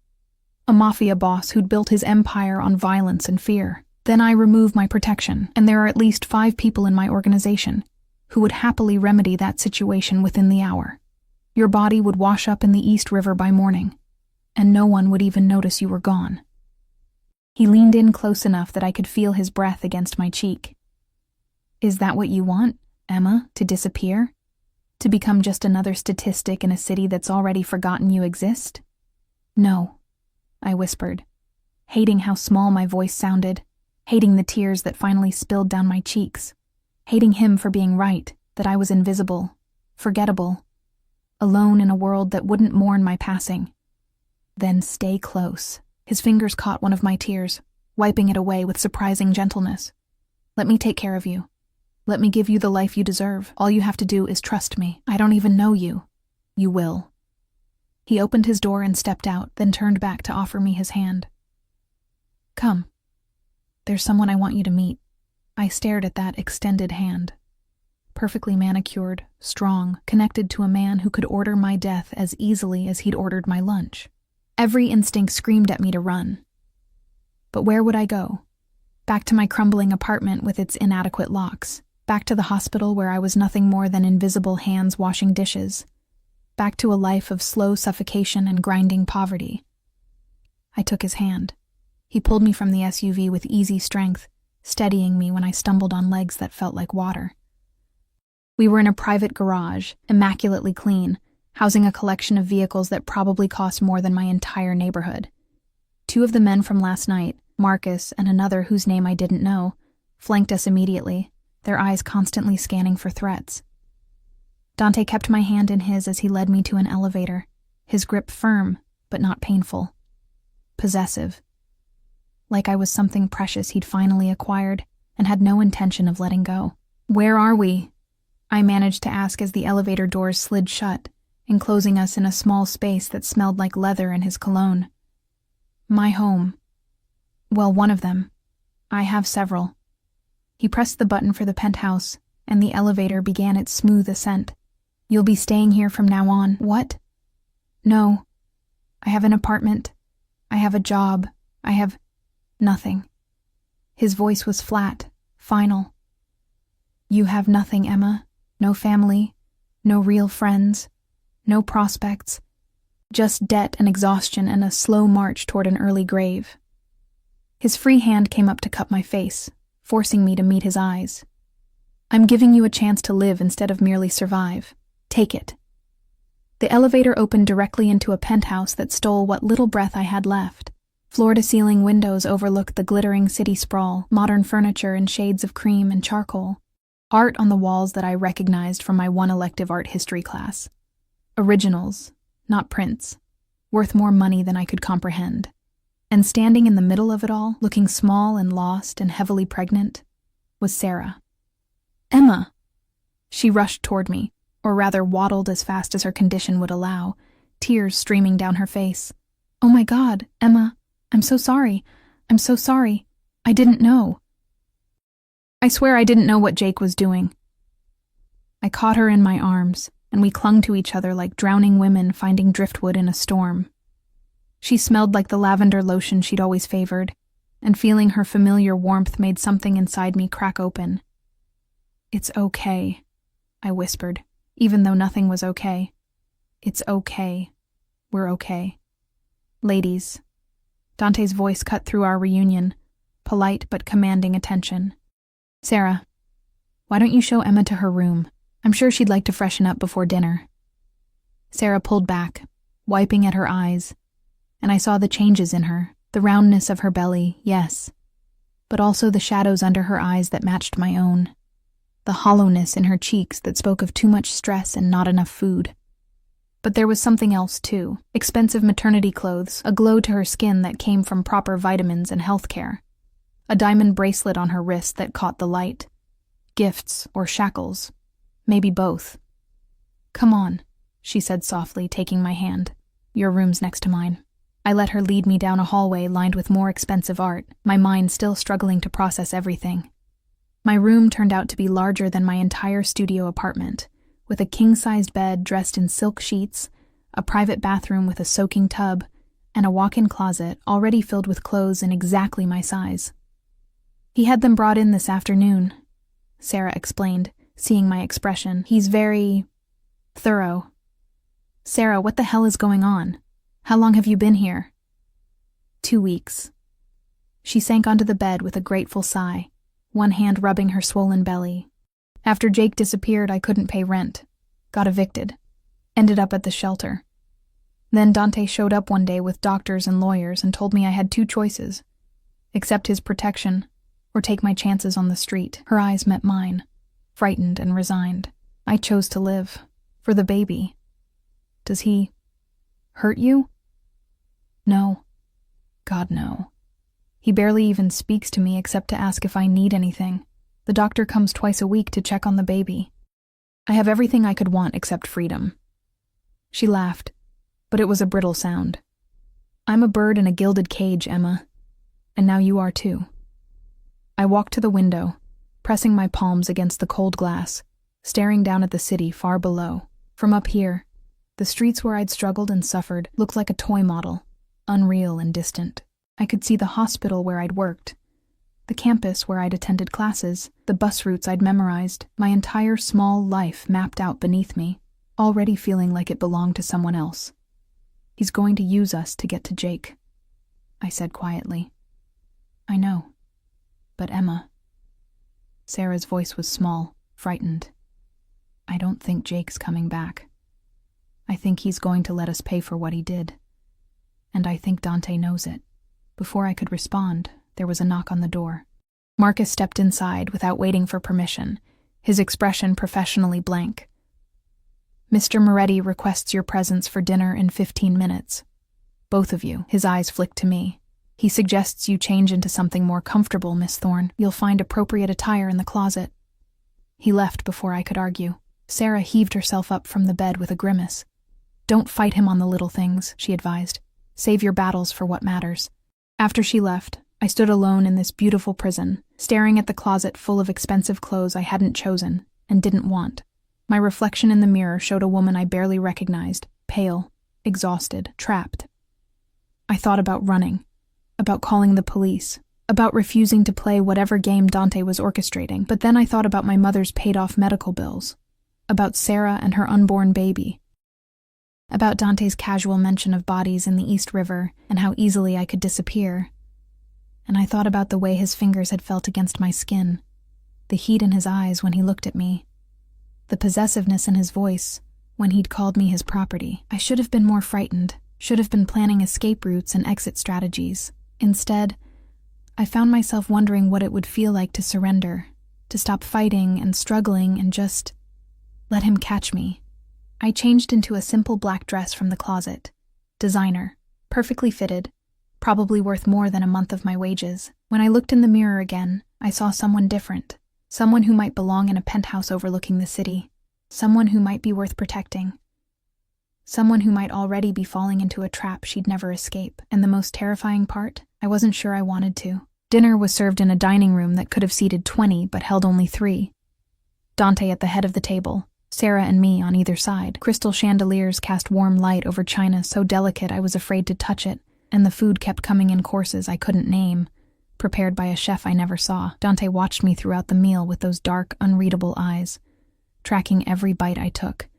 A mafia boss who'd built his empire on violence and fear. Then I remove my protection, and there are at least 5 people in my organization who would happily remedy that situation within the hour. Your body would wash up in the East River by morning, and no one would even notice you were gone. He leaned in close enough that I could feel his breath against my cheek. Is that what you want, Emma, to disappear? To become just another statistic in a city that's already forgotten you exist? No, I whispered, hating how small my voice sounded, hating the tears that finally spilled down my cheeks, hating him for being right, that I was invisible, forgettable, alone in a world that wouldn't mourn my passing. Then stay close. His fingers caught one of my tears, wiping it away with surprising gentleness. Let me take care of you. Let me give you the life you deserve. All you have to do is trust me. I don't even know you. You will. He opened his door and stepped out, then turned back to offer me his hand. Come. There's someone I want you to meet. I stared at that extended hand. Perfectly manicured, strong, connected to a man who could order my death as easily as he'd ordered my lunch. Every instinct screamed at me to run. But where would I go? Back to my crumbling apartment with its inadequate locks. Back to the hospital where I was nothing more than invisible hands washing dishes. Back to a life of slow suffocation and grinding poverty. I took his hand. He pulled me from the SUV with easy strength, steadying me when I stumbled on legs that felt like water. We were in a private garage, immaculately clean, housing a collection of vehicles that probably cost more than my entire neighborhood. 2 of the men from last night, Marcus and another whose name I didn't know, flanked us immediately, their eyes constantly scanning for threats. Dante kept my hand in his as he led me to an elevator, his grip firm, but not painful. Possessive. Like I was something precious he'd finally acquired and had no intention of letting go. Where are we? I managed to ask as the elevator doors slid shut, enclosing us in a small space that smelled like leather and his cologne. My home. Well, one of them. I have several. He pressed the button for the penthouse, and the elevator began its smooth ascent. You'll be staying here from now on. What? No. I have an apartment. I have a job. I have nothing. His voice was flat, final. You have nothing, Emma. No family. No real friends. No prospects. Just debt and exhaustion and a slow march toward an early grave. His free hand came up to cup my face, forcing me to meet his eyes. I'm giving you a chance to live instead of merely survive. Take it. The elevator opened directly into a penthouse that stole what little breath I had left. Floor-to-ceiling windows overlooked the glittering city sprawl, modern furniture in shades of cream and charcoal. Art on the walls that I recognized from my one elective art history class. Originals, not prints, worth more money than I could comprehend. And standing in the middle of it all, looking small and lost and heavily pregnant, was Sarah. Emma! She rushed toward me, or rather waddled as fast as her condition would allow, tears streaming down her face. Oh my God, Emma, I'm so sorry. I'm so sorry. I didn't know. I swear I didn't know what Jake was doing. I caught her in my arms, and we clung to each other like drowning women finding driftwood in a storm. She smelled like the lavender lotion she'd always favored, and feeling her familiar warmth made something inside me crack open. It's okay, I whispered, even though nothing was okay. It's okay. We're okay. Ladies. Dante's voice cut through our reunion, polite but commanding attention. Sarah, why don't you show Emma to her room? I'm sure she'd like to freshen up before dinner. Sarah pulled back, wiping at her eyes, and I saw the changes in her, the roundness of her belly, yes, but also the shadows under her eyes that matched my own, the hollowness in her cheeks that spoke of too much stress and not enough food. But there was something else, too, expensive maternity clothes, a glow to her skin that came from proper vitamins and health care, a diamond bracelet on her wrist that caught the light, gifts or shackles, maybe both. Come on, she said softly, taking my hand. Your room's next to mine. I let her lead me down a hallway lined with more expensive art, my mind still struggling to process everything. My room turned out to be larger than my entire studio apartment, with a king-sized bed dressed in silk sheets, a private bathroom with a soaking tub, and a walk-in closet already filled with clothes in exactly my size. "He had them brought in this afternoon," Sarah explained, seeing my expression. "He's very thorough." "Sarah, what the hell is going on? How long have you been here?" 2 weeks. She sank onto the bed with a grateful sigh, one hand rubbing her swollen belly. "After Jake disappeared, I couldn't pay rent. Got evicted. Ended up at the shelter. Then Dante showed up one day with doctors and lawyers and told me I had 2 choices: accept his protection or take my chances on the street." Her eyes met mine, frightened and resigned. "I chose to live. For the baby." "Does he hurt you?" "No. God, no. He barely even speaks to me except to ask if I need anything. The doctor comes twice a week to check on the baby. I have everything I could want except freedom." She laughed, but it was a brittle sound. "I'm a bird in a gilded cage, Emma. And now you are too." I walked to the window, pressing my palms against the cold glass, staring down at the city far below. From up here, the streets where I'd struggled and suffered looked like a toy model, unreal and distant. I could see the hospital where I'd worked, the campus where I'd attended classes, the bus routes I'd memorized, my entire small life mapped out beneath me, already feeling like it belonged to someone else. "He's going to use us to get to Jake," I said quietly. "I know. But Emma..." Sarah's voice was small, frightened. "I don't think Jake's coming back. I think he's going to let us pay for what he did. And I think Dante knows it." Before I could respond, there was a knock on the door. Marcus stepped inside without waiting for permission, his expression professionally blank. "Mr. Moretti requests your presence for dinner in 15 minutes. Both of you." His eyes flicked to me. "He suggests you change into something more comfortable, Miss Thorne. You'll find appropriate attire in the closet." He left before I could argue. Sarah heaved herself up from the bed with a grimace. "Don't fight him on the little things," she advised. "Save your battles for what matters." After she left, I stood alone in this beautiful prison, staring at the closet full of expensive clothes I hadn't chosen and didn't want. My reflection in the mirror showed a woman I barely recognized, pale, exhausted, trapped. I thought about running, about calling the police, about refusing to play whatever game Dante was orchestrating, but then I thought about my mother's paid-off medical bills, about Sarah and her unborn baby, about Dante's casual mention of bodies in the East River and how easily I could disappear. And I thought about the way his fingers had felt against my skin, the heat in his eyes when he looked at me, the possessiveness in his voice when he'd called me his property. I should have been more frightened, should have been planning escape routes and exit strategies. Instead, I found myself wondering what it would feel like to surrender, to stop fighting and struggling and just let him catch me. I changed into a simple black dress from the closet. Designer, perfectly fitted, probably worth more than a month of my wages. When I looked in the mirror again, I saw someone different, someone who might belong in a penthouse overlooking the city, someone who might be worth protecting, someone who might already be falling into a trap she'd never escape. And the most terrifying part, I wasn't sure I wanted to. Dinner was served in a dining room that could have seated 20 but held only 3. Dante at the head of the table, Sarah and me on either side. Crystal chandeliers cast warm light over china so delicate I was afraid to touch it, and the food kept coming in courses I couldn't name, prepared by a chef I never saw. Dante watched me throughout the meal with those dark, unreadable eyes, tracking every bite I took,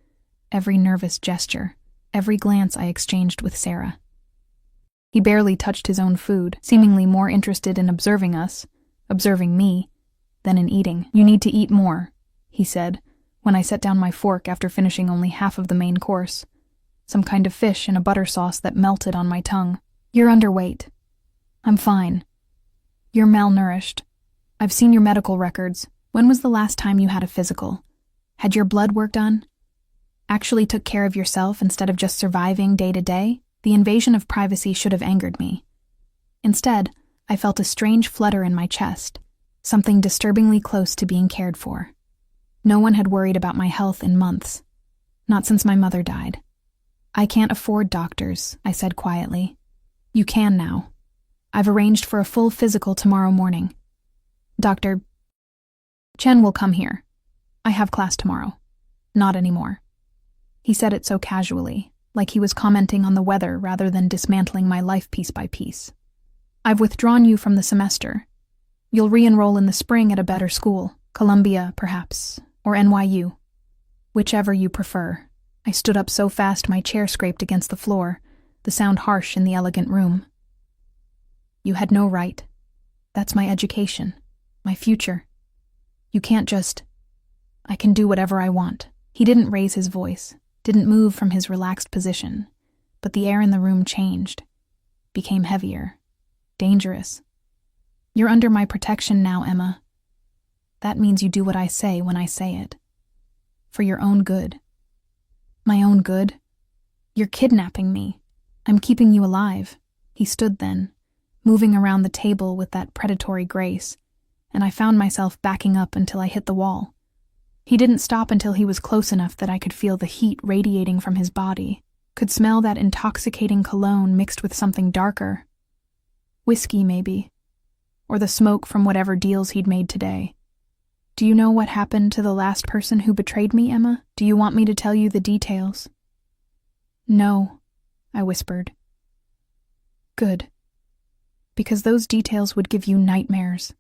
every nervous gesture, every glance I exchanged with Sarah. He barely touched his own food, seemingly more interested in observing us, observing me, than in eating. "You need to eat more," he said, when I set down my fork after finishing only half of the main course, some kind of fish in a butter sauce that melted on my tongue. "You're underweight." "I'm fine." "You're malnourished. I've seen your medical records. When was the last time you had a physical? Had your blood work done? Actually took care of yourself instead of just surviving day to day?" The invasion of privacy should have angered me. Instead, I felt a strange flutter in my chest, something disturbingly close to being cared for. No one had worried about my health in months, not since my mother died. "I can't afford doctors," I said quietly. "You can now. I've arranged for a full physical tomorrow morning. Dr. Chen will come here. I have class tomorrow. Not anymore. He said it so casually, like he was commenting on the weather rather than dismantling my life piece by piece. I've withdrawn you from the semester. You'll re-enroll in the spring at a better school, Columbia, perhaps, or NYU. Whichever you prefer. I stood up so fast my chair scraped against the floor, the sound harsh in the elegant room. You had no right. That's my education, my future. You can't just... I can do whatever I want. He didn't raise his voice, didn't move from his relaxed position, but the air in the room changed, became heavier, dangerous. You're under my protection now, Emma. That means you do what I say when I say it. For your own good. My own good? You're kidnapping me. I'm keeping you alive. He stood then, moving around the table with that predatory grace, and I found myself backing up until I hit the wall. He didn't stop until he was close enough that I could feel the heat radiating from his body, could smell that intoxicating cologne mixed with something darker. Whiskey, maybe. Or the smoke from whatever deals he'd made today. Do you know what happened to the last person who betrayed me, Emma? Do you want me to tell you the details? No, I whispered. Good. Because those details would give you nightmares.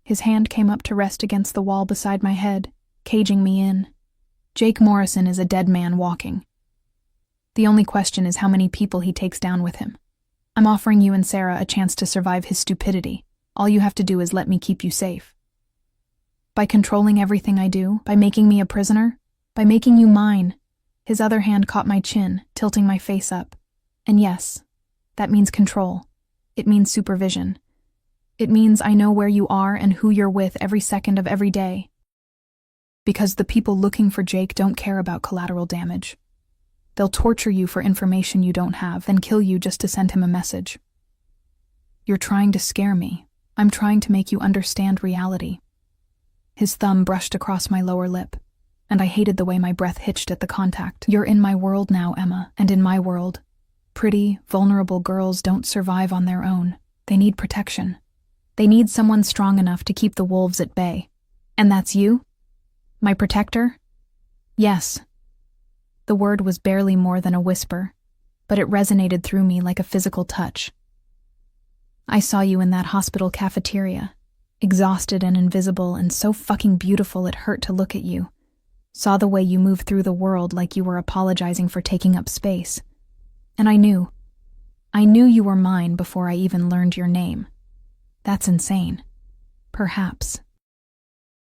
His hand came up to rest against the wall beside my head, caging me in. Jake Morrison is a dead man walking. The only question is how many people he takes down with him. I'm offering you and Sarah a chance to survive his stupidity. All you have to do is let me keep you safe. By controlling everything I do, by making me a prisoner, by making you mine. His other hand caught my chin, tilting my face up. And yes, that means control. It means supervision. It means I know where you are and who you're with every second of every day. Because the people looking for Jake don't care about collateral damage. They'll torture you for information you don't have, then kill you just to send him a message. You're trying to scare me. I'm trying to make you understand reality. His thumb brushed across my lower lip, and I hated the way my breath hitched at the contact. You're in my world now, Emma, and in my world, pretty, vulnerable girls don't survive on their own. They need protection. They need someone strong enough to keep the wolves at bay. And that's you? My protector? Yes. The word was barely more than a whisper, but it resonated through me like a physical touch. I saw you in that hospital cafeteria, exhausted and invisible and so fucking beautiful it hurt to look at you. Saw the way you moved through the world like you were apologizing for taking up space. And I knew you were mine before I even learned your name. That's insane. Perhaps.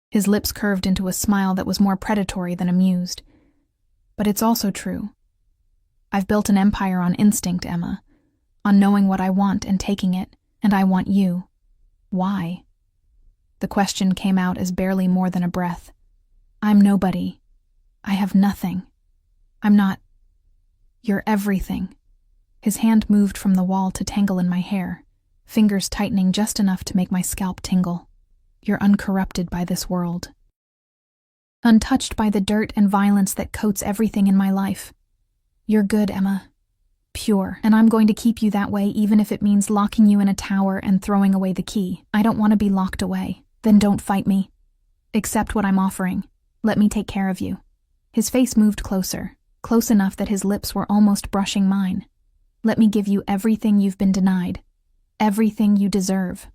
His lips curved into a smile that was more predatory than amused. But it's also true. I've built an empire on instinct, Emma, on knowing what I want and taking it, and I want you. Why? The question came out as barely more than a breath. I'm nobody. I have nothing. I'm not... You're everything. His hand moved from the wall to tangle in my hair, fingers tightening just enough to make my scalp tingle. You're uncorrupted by this world. Untouched by the dirt and violence that coats everything in my life. You're good, Emma. Pure. And I'm going to keep you that way even if it means locking you in a tower and throwing away the key. I don't want to be locked away. Then don't fight me. Accept what I'm offering. Let me take care of you. His face moved closer, close enough that his lips were almost brushing mine. Let me give you everything you've been denied. Everything you deserve.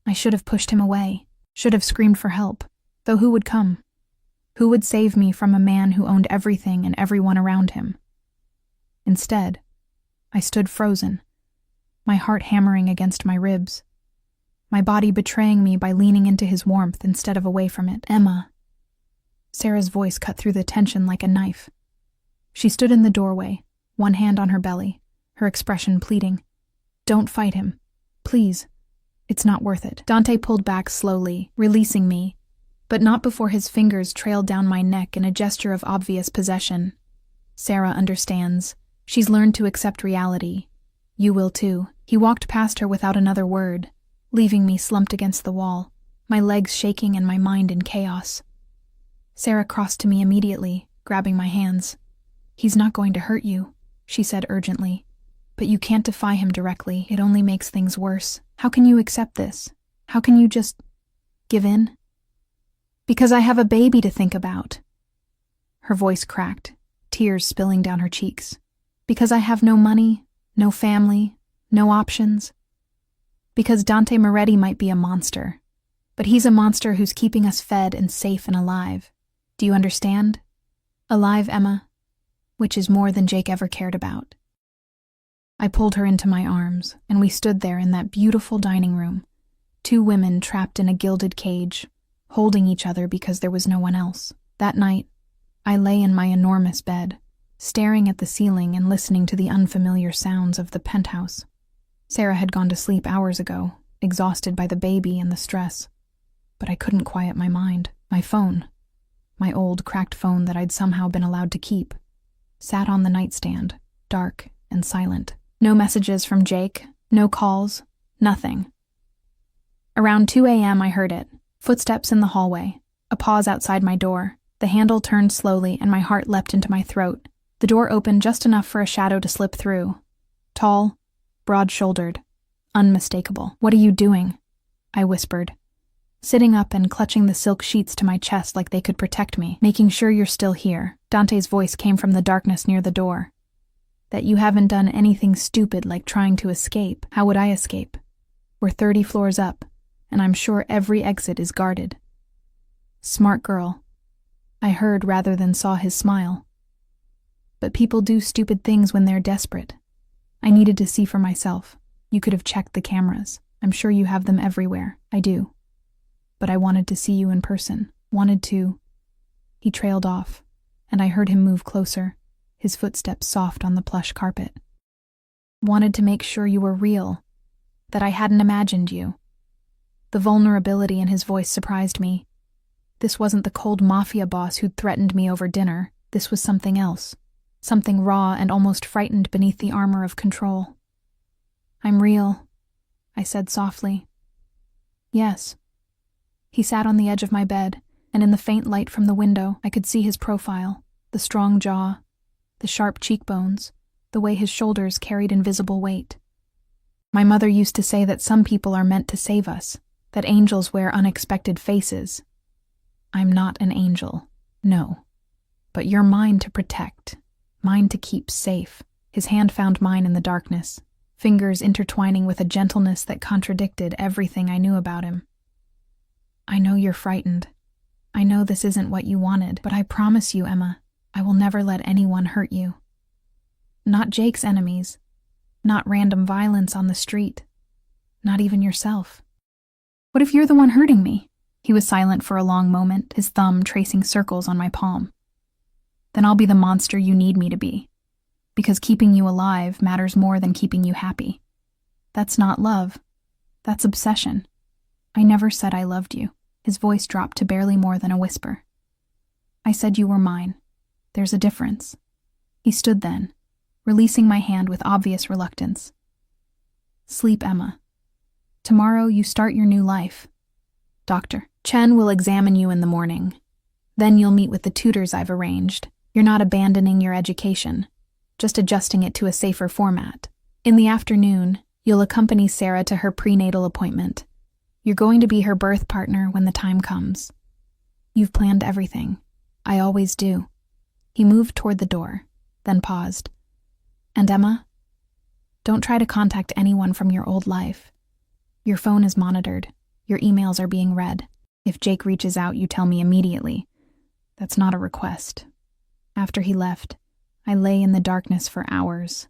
I should have pushed him away. Should have screamed for help. Though who would come? Who would save me from a man who owned everything and everyone around him? Instead, I stood frozen, my heart hammering against my ribs, my body betraying me by leaning into his warmth instead of away from it. Emma. Sarah's voice cut through the tension like a knife. She stood in the doorway, one hand on her belly, her expression pleading. Don't fight him. Please. It's not worth it. Dante pulled back slowly, releasing me, but not before his fingers trailed down my neck in a gesture of obvious possession. Sarah understands. She's learned to accept reality. You will too. He walked past her without another word, leaving me slumped against the wall, my legs shaking and my mind in chaos. Sarah crossed to me immediately, grabbing my hands. He's not going to hurt you, she said urgently. But you can't defy him directly. It only makes things worse. How can you accept this? How can you just give in? Because I have a baby to think about. Her voice cracked, tears spilling down her cheeks. Because I have no money, no family, no options. Because Dante Moretti might be a monster, but he's a monster who's keeping us fed and safe and alive. Do you understand? Alive, Emma, which is more than Jake ever cared about. I pulled her into my arms, and we stood there in that beautiful dining room, two women trapped in a gilded cage, holding each other because there was no one else. That night, I lay in my enormous bed, staring at the ceiling and listening to the unfamiliar sounds of the penthouse. Sarah had gone to sleep hours ago, exhausted by the baby and the stress. But I couldn't quiet my mind. My phone, my old cracked phone that I'd somehow been allowed to keep, sat on the nightstand, dark and silent. No messages from Jake, no calls, nothing. Around 2 a.m. I heard it. Footsteps in the hallway, a pause outside my door. The handle turned slowly and my heart leapt into my throat. The door opened just enough for a shadow to slip through. Tall, broad-shouldered, unmistakable. "What are you doing?" I whispered, sitting up and clutching the silk sheets to my chest like they could protect me. "Making sure you're still here." Dante's voice came from the darkness near the door. "That you haven't done anything stupid like trying to escape." How would I escape? We're 30 floors up, and I'm sure every exit is guarded. "Smart girl," I heard rather than saw his smile. "But people do stupid things when they're desperate." I needed to see for myself. "You could have checked the cameras. I'm sure you have them everywhere." "I do. But I wanted to see you in person. Wanted to..." He trailed off, and I heard him move closer, his footsteps soft on the plush carpet. "Wanted to make sure you were real, that I hadn't imagined you." The vulnerability in his voice surprised me. This wasn't the cold Mafia boss who'd threatened me over dinner. This was something else. Something raw and almost frightened beneath the armor of control. "I'm real," I said softly. "Yes." He sat on the edge of my bed, and in the faint light from the window, I could see his profile, the strong jaw, the sharp cheekbones, the way his shoulders carried invisible weight. "My mother used to say that some people are meant to save us, that angels wear unexpected faces. I'm not an angel, no. But you're mine to protect, mine to keep safe." His hand found mine in the darkness, fingers intertwining with a gentleness that contradicted everything I knew about him. "I know you're frightened. I know this isn't what you wanted, but I promise you, Emma, I will never let anyone hurt you. Not Jake's enemies, not random violence on the street, not even yourself." "What if you're the one hurting me?" He was silent for a long moment, his thumb tracing circles on my palm. "Then I'll be the monster you need me to be, because keeping you alive matters more than keeping you happy. That's not love. That's obsession. I never said I loved you." His voice dropped to barely more than a whisper. "I said you were mine. There's a difference." He stood then, releasing my hand with obvious reluctance. "Sleep, Emma. Tomorrow you start your new life. Dr. Chen will examine you in the morning. Then you'll meet with the tutors I've arranged. You're not abandoning your education, just adjusting it to a safer format. In the afternoon, you'll accompany Sarah to her prenatal appointment. You're going to be her birth partner when the time comes. You've planned everything. I always do." He moved toward the door, then paused. "And Emma, don't try to contact anyone from your old life. Your phone is monitored. Your emails are being read. If Jake reaches out, you tell me immediately. That's not a request." After he left, I lay in the darkness for hours,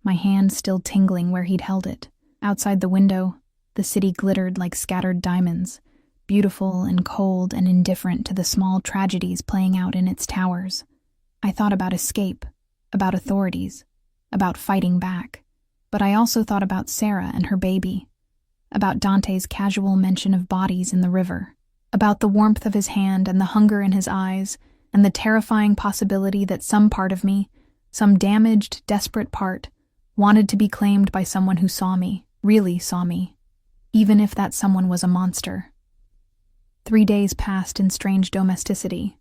my hand still tingling where he'd held it. Outside the window, the city glittered like scattered diamonds, beautiful and cold and indifferent to the small tragedies playing out in its towers. I thought about escape, about authorities, about fighting back. But I also thought about Sarah and her baby, about Dante's casual mention of bodies in the river, about the warmth of his hand and the hunger in his eyes, and the terrifying possibility that some part of me, some damaged, desperate part, wanted to be claimed by someone who saw me, really saw me, even if that someone was a monster. 3 days passed in strange domesticity.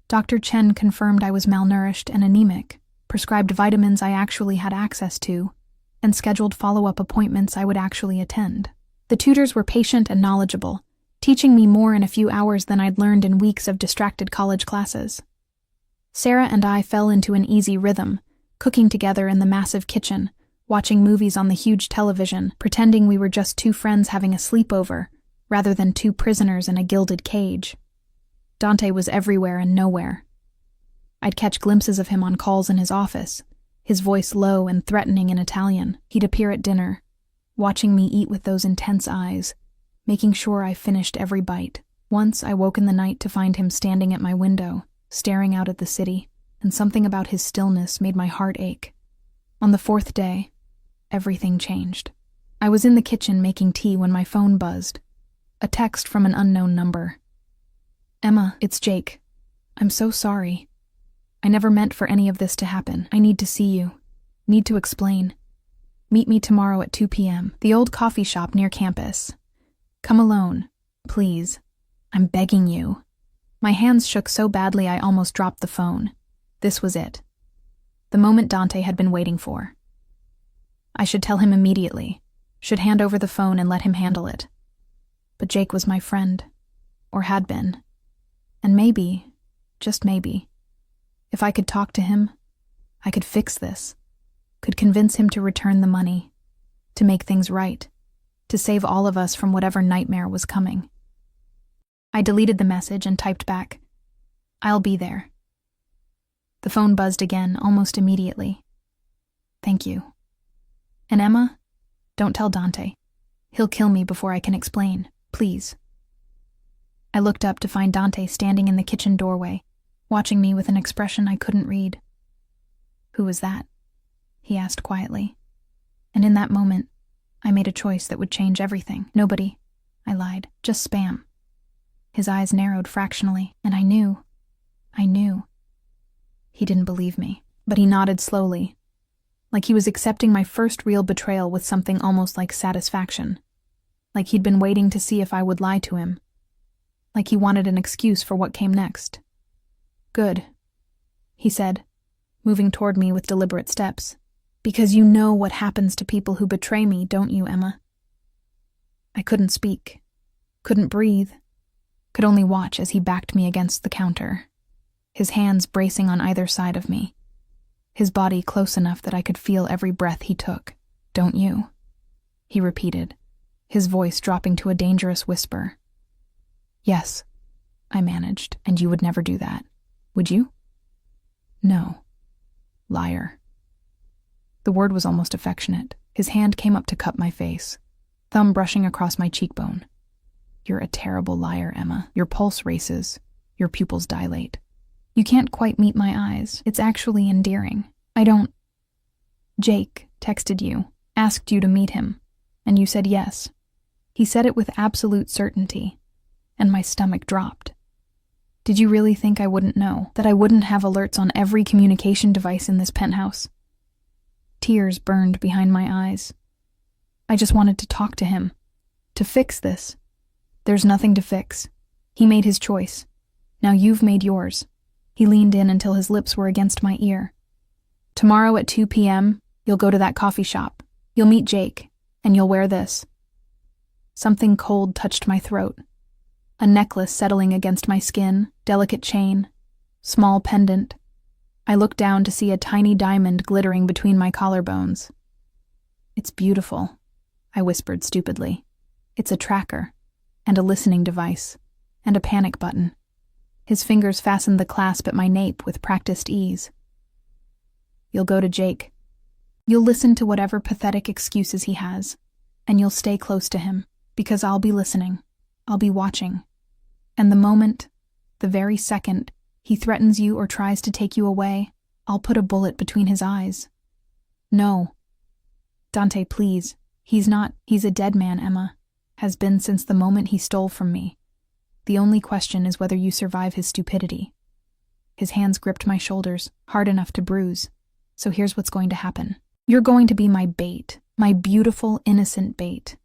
Dr. Chen confirmed I was malnourished and anemic, prescribed vitamins I actually had access to, and scheduled follow-up appointments I would actually attend. The tutors were patient and knowledgeable, teaching me more in a few hours than I'd learned in weeks of distracted college classes. Sarah and I fell into an easy rhythm, cooking together in the massive kitchen, watching movies on the huge television, pretending we were just two friends having a sleepover, rather than two prisoners in a gilded cage. Dante was everywhere and nowhere. I'd catch glimpses of him on calls in his office, his voice low and threatening in Italian. He'd appear at dinner, watching me eat with those intense eyes, making sure I finished every bite. Once I woke in the night to find him standing at my window, staring out at the city, and something about his stillness made my heart ache. On the fourth day, everything changed. I was in the kitchen making tea when my phone buzzed. A text from an unknown number. "Emma, it's Jake. I'm so sorry. I never meant for any of this to happen. I need to see you. Need to explain. Meet me tomorrow at 2 p.m. The old coffee shop near campus. Come alone, please. I'm begging you." My hands shook so badly I almost dropped the phone. This was it. The moment Dante had been waiting for. I should tell him immediately, should hand over the phone and let him handle it. But Jake was my friend, or had been. And maybe, just maybe, if I could talk to him, I could fix this, could convince him to return the money, to make things right, to save all of us from whatever nightmare was coming. I deleted the message and typed back, "I'll be there." The phone buzzed again almost immediately. "Thank you. And Emma, don't tell Dante. He'll kill me before I can explain, please." I looked up to find Dante standing in the kitchen doorway, watching me with an expression I couldn't read. "Who was that?" he asked quietly. And in that moment, I made a choice that would change everything. "Nobody," I lied, "just spam." His eyes narrowed fractionally, and I knew. He didn't believe me, but he nodded slowly, like he was accepting my first real betrayal with something almost like satisfaction, like he'd been waiting to see if I would lie to him, like he wanted an excuse for what came next. "Good," he said, moving toward me with deliberate steps. "Because you know what happens to people who betray me, don't you, Emma?" I couldn't speak, couldn't breathe, could only watch as he backed me against the counter, his hands bracing on either side of me, his body close enough that I could feel every breath he took. "Don't you?" he repeated, his voice dropping to a dangerous whisper. "Yes," I managed, "and you would never do that, would you?" "No." "Liar." The word was almost affectionate. His hand came up to cup my face, thumb brushing across my cheekbone. "You're a terrible liar, Emma. Your pulse races, your pupils dilate. You can't quite meet my eyes. It's actually endearing. I don't... Jake texted you, asked you to meet him, and you said yes." He said it with absolute certainty, and my stomach dropped. "Did you really think I wouldn't know, that I wouldn't have alerts on every communication device in this penthouse?" Tears burned behind my eyes. I just wanted to talk to him, to fix this. "There's nothing to fix. He made his choice. Now you've made yours." He leaned in until his lips were against my ear. "Tomorrow at 2 p.m., you'll go to that coffee shop. You'll meet Jake, and you'll wear this." Something cold touched my throat. A necklace settling against my skin, delicate chain, small pendant. I looked down to see a tiny diamond glittering between my collarbones. "It's beautiful," I whispered stupidly. "It's a tracker, and a listening device, and a panic button." His fingers fastened the clasp at my nape with practiced ease. "You'll go to Jake. You'll listen to whatever pathetic excuses he has, and you'll stay close to him, because I'll be listening. I'll be watching. And the moment, the very second, he threatens you or tries to take you away, I'll put a bullet between his eyes. No. Dante, please. He's a dead man, Emma. Has been since the moment he stole from me. The only question is whether you survive his stupidity." His hands gripped my shoulders, hard enough to bruise. "So here's what's going to happen. You're going to be my bait, my beautiful, innocent bait.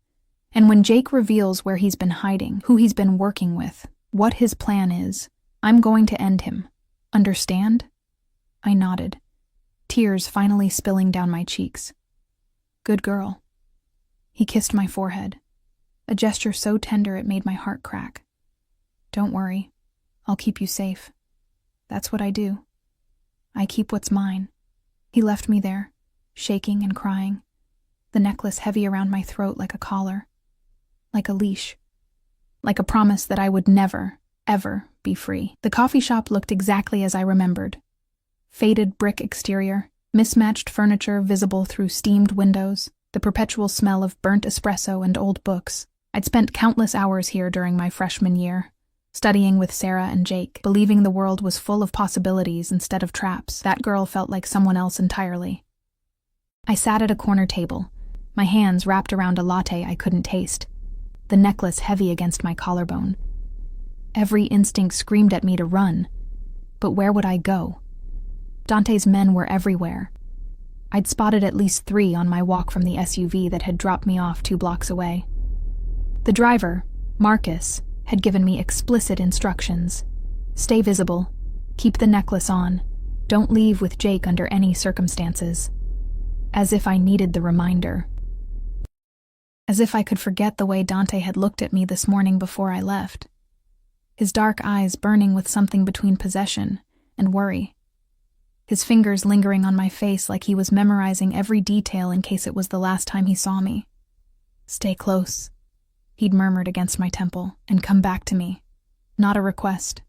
And when Jake reveals where he's been hiding, who he's been working with, what his plan is, I'm going to end him. Understand?" I nodded, tears finally spilling down my cheeks. "Good girl." He kissed my forehead. a gesture so tender it made my heart crack. Don't worry, I'll keep you safe. That's what I do. I keep what's mine. He left me there, shaking and crying, the necklace heavy around my throat like a collar, like a leash, like a promise that I would never, ever be free. The coffee shop looked exactly as I remembered. Faded brick exterior, mismatched furniture visible through steamed windows, the perpetual smell of burnt espresso and old books. I'd spent countless hours here during my freshman year, studying with Sarah and Jake, believing the world was full of possibilities instead of traps. That girl felt like someone else entirely. I sat at a corner table, my hands wrapped around a latte I couldn't taste, the necklace heavy against my collarbone. Every instinct screamed at me to run, but where would I go? Dante's men were everywhere. I'd spotted at least 3 on my walk from the SUV that had dropped me off 2 blocks away. The driver, Marcus, had given me explicit instructions. Stay visible, keep the necklace on, don't leave with Jake under any circumstances. As if I needed the reminder. As if I could forget the way Dante had looked at me this morning before I left. His dark eyes burning with something between possession and worry. His fingers lingering on my face like he was memorizing every detail in case it was the last time he saw me. Stay close, he'd murmured against my temple, and come back to me. Not a request,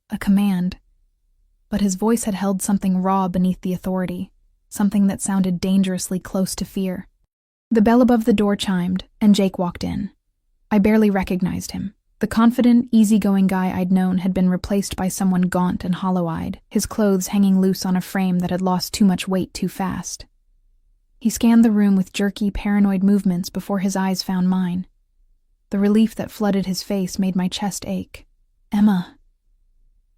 a command. But his voice had held something raw beneath the authority, something that sounded dangerously close to fear. The bell above the door chimed, and Jake walked in. I barely recognized him. The confident, easygoing guy I'd known had been replaced by someone gaunt and hollow-eyed, his clothes hanging loose on a frame that had lost too much weight too fast. He scanned the room with jerky, paranoid movements before his eyes found mine. The relief that flooded his face made my chest ache. Emma.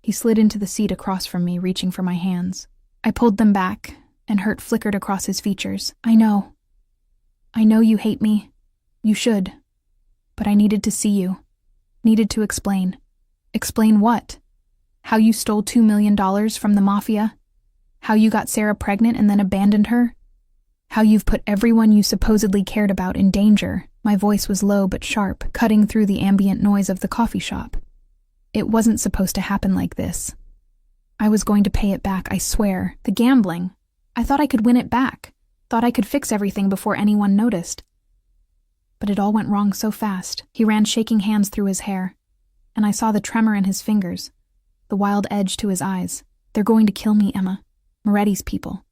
He slid into the seat across from me, reaching for my hands. I pulled them back, and hurt flickered across his features. I know you hate me. You should. But I needed to see you. Needed to explain. Explain what? How you stole $2 million from the Mafia? How you got Sarah pregnant and then abandoned her? How you've put everyone you supposedly cared about in danger. My voice was low but sharp, cutting through the ambient noise of the coffee shop. It wasn't supposed to happen like this. I was going to pay it back, I swear. The gambling. I thought I could win it back. Thought I could fix everything before anyone noticed. But it all went wrong so fast. He ran shaking hands through his hair, and I saw the tremor in his fingers, the wild edge to his eyes. They're going to kill me, Emma. Moretti's people.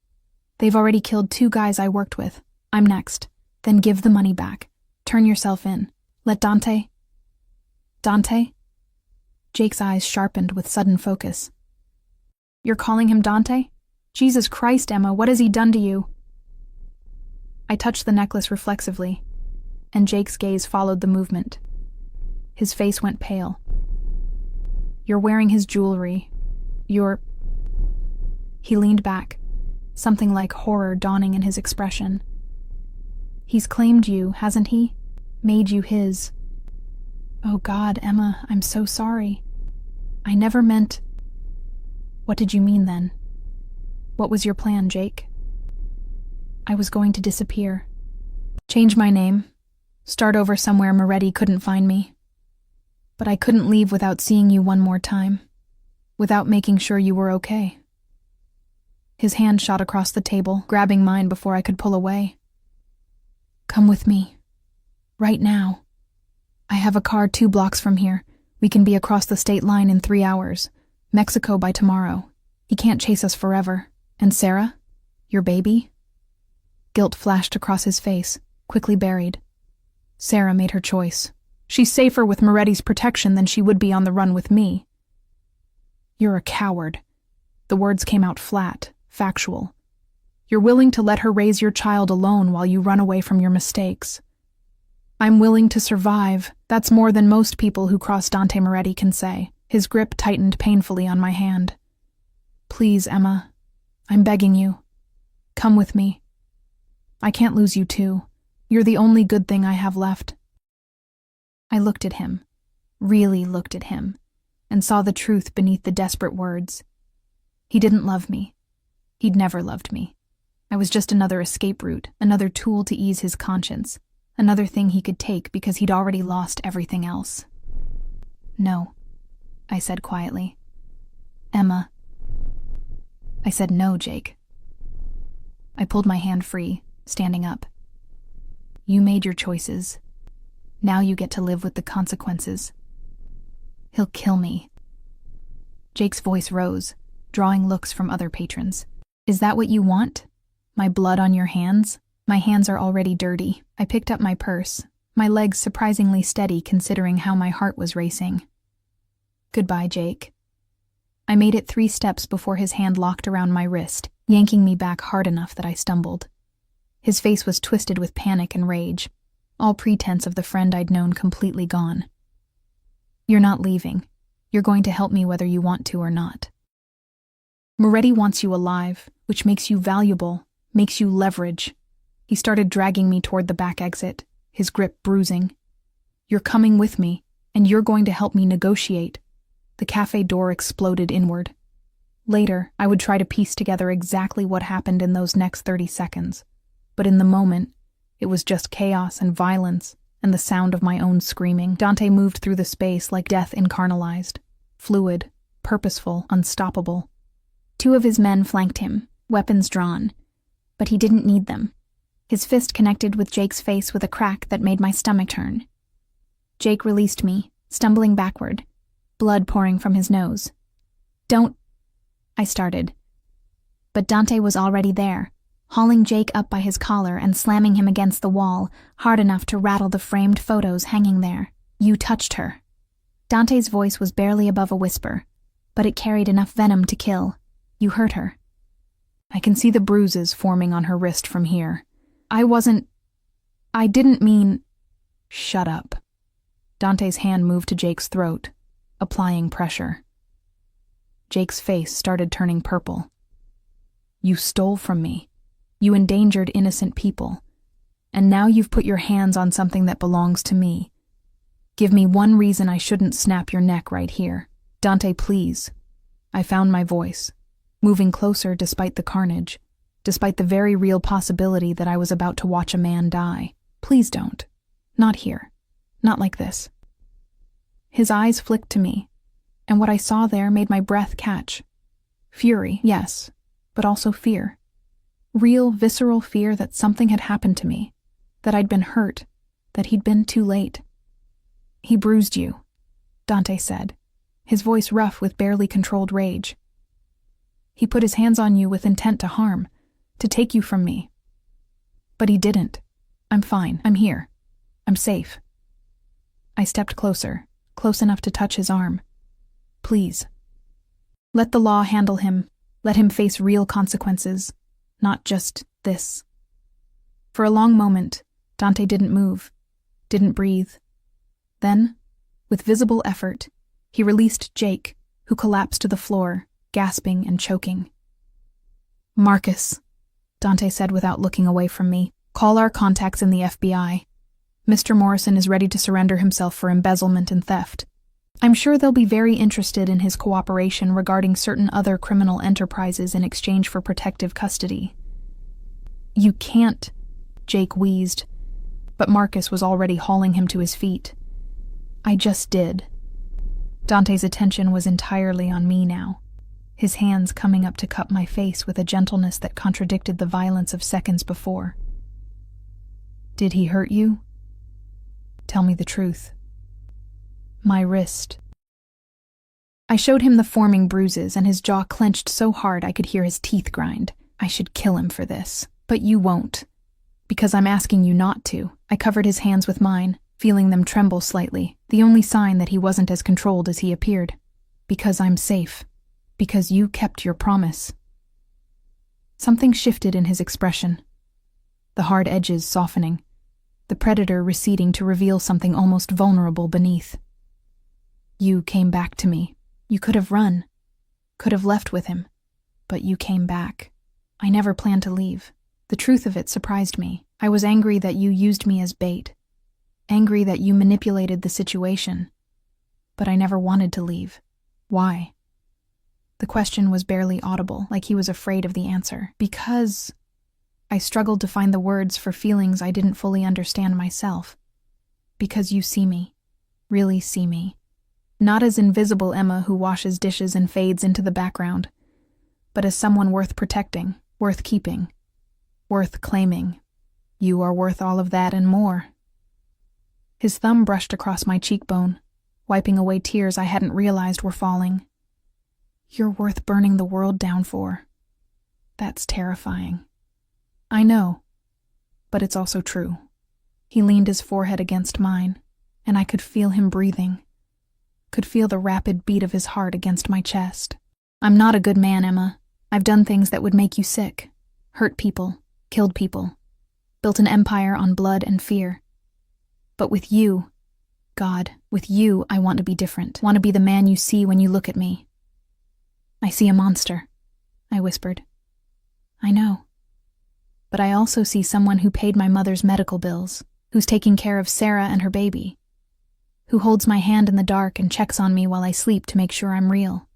They've already killed 2 guys I worked with. I'm next. Then give the money back. Turn yourself in. Let Dante... Dante? Jake's eyes sharpened with sudden focus. You're calling him Dante? Jesus Christ, Emma, what has he done to you? I touched the necklace reflexively, and Jake's gaze followed the movement. His face went pale. You're wearing his jewelry. He leaned back, something like horror dawning in his expression. He's claimed you, hasn't he? Made you his. Oh God, Emma, I'm so sorry. I never meant... What did you mean then? What was your plan, Jake? I was going to disappear. Change my name. Start over somewhere Moretti couldn't find me. But I couldn't leave without seeing you one more time. Without making sure you were okay. His hand shot across the table, grabbing mine before I could pull away. Come with me. Right now. I have a car 2 blocks from here. We can be across the state line in 3 hours. Mexico by tomorrow. He can't chase us forever. And Sarah? Your baby? Guilt flashed across his face, quickly buried. Sarah made her choice. She's safer with Moretti's protection than she would be on the run with me. You're a coward. The words came out flat, factual. You're willing to let her raise your child alone while you run away from your mistakes. I'm willing to survive. That's more than most people who cross Dante Moretti can say. His grip tightened painfully on my hand. Please, Emma. I'm begging you. Come with me. I can't lose you too. You're the only good thing I have left. I looked at him, really looked at him, and saw the truth beneath the desperate words. He didn't love me. He'd never loved me. I was just another escape route, another tool to ease his conscience, Another thing he could take because he'd already lost everything else. "No," I said quietly. "Emma." I said, "No, Jake." I pulled my hand free, standing up. "You made your choices. Now you get to live with the consequences." "He'll kill me." Jake's voice rose, drawing looks from other patrons. "Is that what you want? My blood on your hands?" My hands are already dirty. I picked up my purse, my legs surprisingly steady considering how my heart was racing. "Goodbye, Jake." I made it 3 steps before his hand locked around my wrist, yanking me back hard enough that I stumbled. His face was twisted with panic and rage, all pretense of the friend I'd known completely gone. "You're not leaving. You're going to help me whether you want to or not. Moretti wants you alive, which makes you valuable, makes you leverage." He started dragging me toward the back exit, his grip bruising. "You're coming with me, and you're going to help me negotiate." The cafe door exploded inward. Later, I would try to piece together exactly what happened in those next 30 seconds. But in the moment, it was just chaos and violence, and the sound of my own screaming. Dante moved through the space like death incarnalized, fluid, purposeful, unstoppable. 2 of his men flanked him, weapons drawn, but he didn't need them. His fist connected with Jake's face with a crack that made my stomach turn. Jake released me, stumbling backward, blood pouring from his nose. "Don't," I started. But Dante was already there, hauling Jake up by his collar and slamming him against the wall, hard enough to rattle the framed photos hanging there. "You touched her." Dante's voice was barely above a whisper, but it carried enough venom to kill. "You hurt her." I can see the bruises forming on her wrist from here. I didn't mean." "Shut up." Dante's hand moved to Jake's throat, applying pressure. Jake's face started turning purple. "You stole from me. You endangered innocent people. And now you've put your hands on something that belongs to me. Give me one reason I shouldn't snap your neck right here. Dante, please." I found my voice, moving closer despite the carnage, despite the very real possibility that I was about to watch a man die. "Please don't. Not here. Not like this." His eyes flicked to me, and what I saw there made my breath catch. Fury, yes, but also fear. Real, visceral fear that something had happened to me, that I'd been hurt, that he'd been too late. "He bruised you," Dante said, his voice rough with barely controlled rage. "He put his hands on you with intent to harm, to take you from me. But he didn't. I'm fine. I'm here. I'm safe." I stepped closer, close enough to touch his arm. "Please. Let the law handle him. Let him face real consequences, not just this." For a long moment, Dante didn't move, didn't breathe. Then, with visible effort, he released Jake, who collapsed to the floor, gasping and choking. "Marcus," Dante said without looking away from me, "call our contacts in the FBI. Mr. Morrison is ready to surrender himself for embezzlement and theft. I'm sure they'll be very interested in his cooperation regarding certain other criminal enterprises in exchange for protective custody." "You can't," Jake wheezed, but Marcus was already hauling him to his feet. "I just did." Dante's attention was entirely on me now, his hands coming up to cup my face with a gentleness that contradicted the violence of seconds before. "Did he hurt you? Tell me the truth." "My wrist." I showed him the forming bruises, and his jaw clenched so hard I could hear his teeth grind. I should kill him for this. "But you won't. Because I'm asking you not to." I covered his hands with mine, feeling them tremble slightly, the only sign that he wasn't as controlled as he appeared. "Because I'm safe. Because you kept your promise." Something shifted in his expression, the hard edges softening, the predator receding to reveal something almost vulnerable beneath. "You came back to me. You could have run, could have left with him, but you came back. I never planned to leave. The truth of it surprised me. I was angry that you used me as bait, angry that you manipulated the situation, but I never wanted to leave. Why?" The question was barely audible, like he was afraid of the answer. "Because I struggled to find the words for feelings I didn't fully understand myself. Because you see me. Really see me. Not as invisible Emma who washes dishes and fades into the background, but as someone worth protecting, worth keeping, worth claiming. You are worth all of that and more. His thumb brushed across my cheekbone, wiping away tears I hadn't realized were falling. You're worth burning the world down for. That's terrifying. I know, but it's also true. He leaned his forehead against mine, and I could feel him breathing, could feel the rapid beat of his heart against my chest. I'm not a good man, Emma. I've done things that would make you sick, hurt people, killed people, built an empire on blood and fear. But with you, God, with you, I want to be different, want to be the man you see when you look at me. I see a monster, I whispered. I know. But I also see someone who paid my mother's medical bills, who's taking care of Sarah and her baby, who holds my hand in the dark and checks on me while I sleep to make sure I'm real.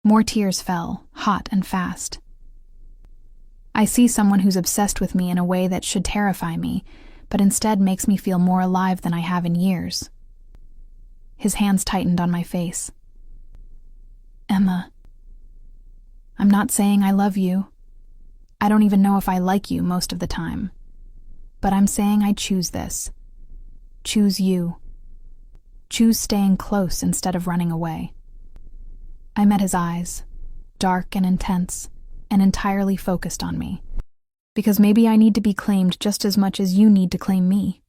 More tears fell, hot and fast. I see someone who's obsessed with me in a way that should terrify me, but instead makes me feel more alive than I have in years. His hands tightened on my face. Emma, I'm not saying I love you. I don't even know if I like you most of the time. But I'm saying I choose this. Choose you. Choose staying close instead of running away. I met his eyes, dark and intense, and entirely focused on me. Because maybe I need to be claimed just as much as you need to claim me.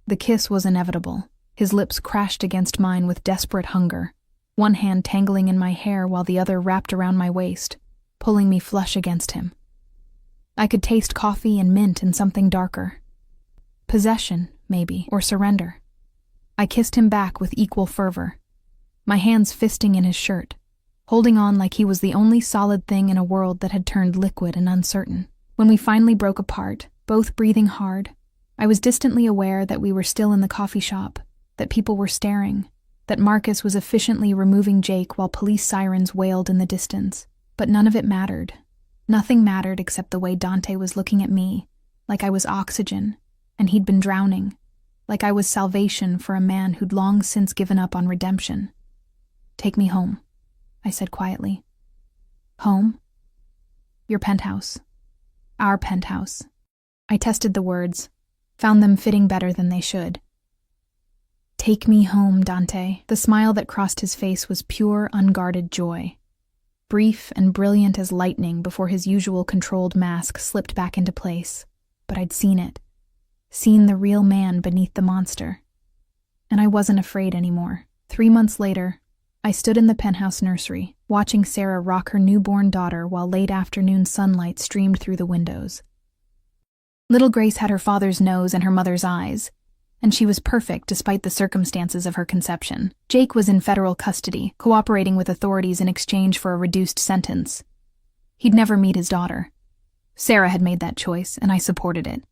The kiss was inevitable. His lips crashed against mine with desperate hunger, one hand tangling in my hair while the other wrapped around my waist, pulling me flush against him. I could taste coffee and mint and something darker. Possession, maybe, or surrender. I kissed him back with equal fervor, my hands fisting in his shirt, holding on like he was the only solid thing in a world that had turned liquid and uncertain. When we finally broke apart, both breathing hard, I was distantly aware that we were still in the coffee shop, that people were staring, that Marcus was efficiently removing Jake while police sirens wailed in the distance. But none of it mattered. Nothing mattered except the way Dante was looking at me, like I was oxygen, and he'd been drowning, like I was salvation for a man who'd long since given up on redemption. Take me home, I said quietly. Home? Your penthouse. Our penthouse. I tested the words, found them fitting better than they should. Take me home, Dante. The smile that crossed his face was pure, unguarded joy. Brief and brilliant as lightning before his usual controlled mask slipped back into place. But I'd seen it. Seen the real man beneath the monster. And I wasn't afraid anymore. 3 months later, I stood in the penthouse nursery, watching Sarah rock her newborn daughter while late afternoon sunlight streamed through the windows. Little Grace had her father's nose and her mother's eyes, and she was perfect despite the circumstances of her conception. Jake was in federal custody, cooperating with authorities in exchange for a reduced sentence. He'd never meet his daughter. Sarah had made that choice, and I supported it.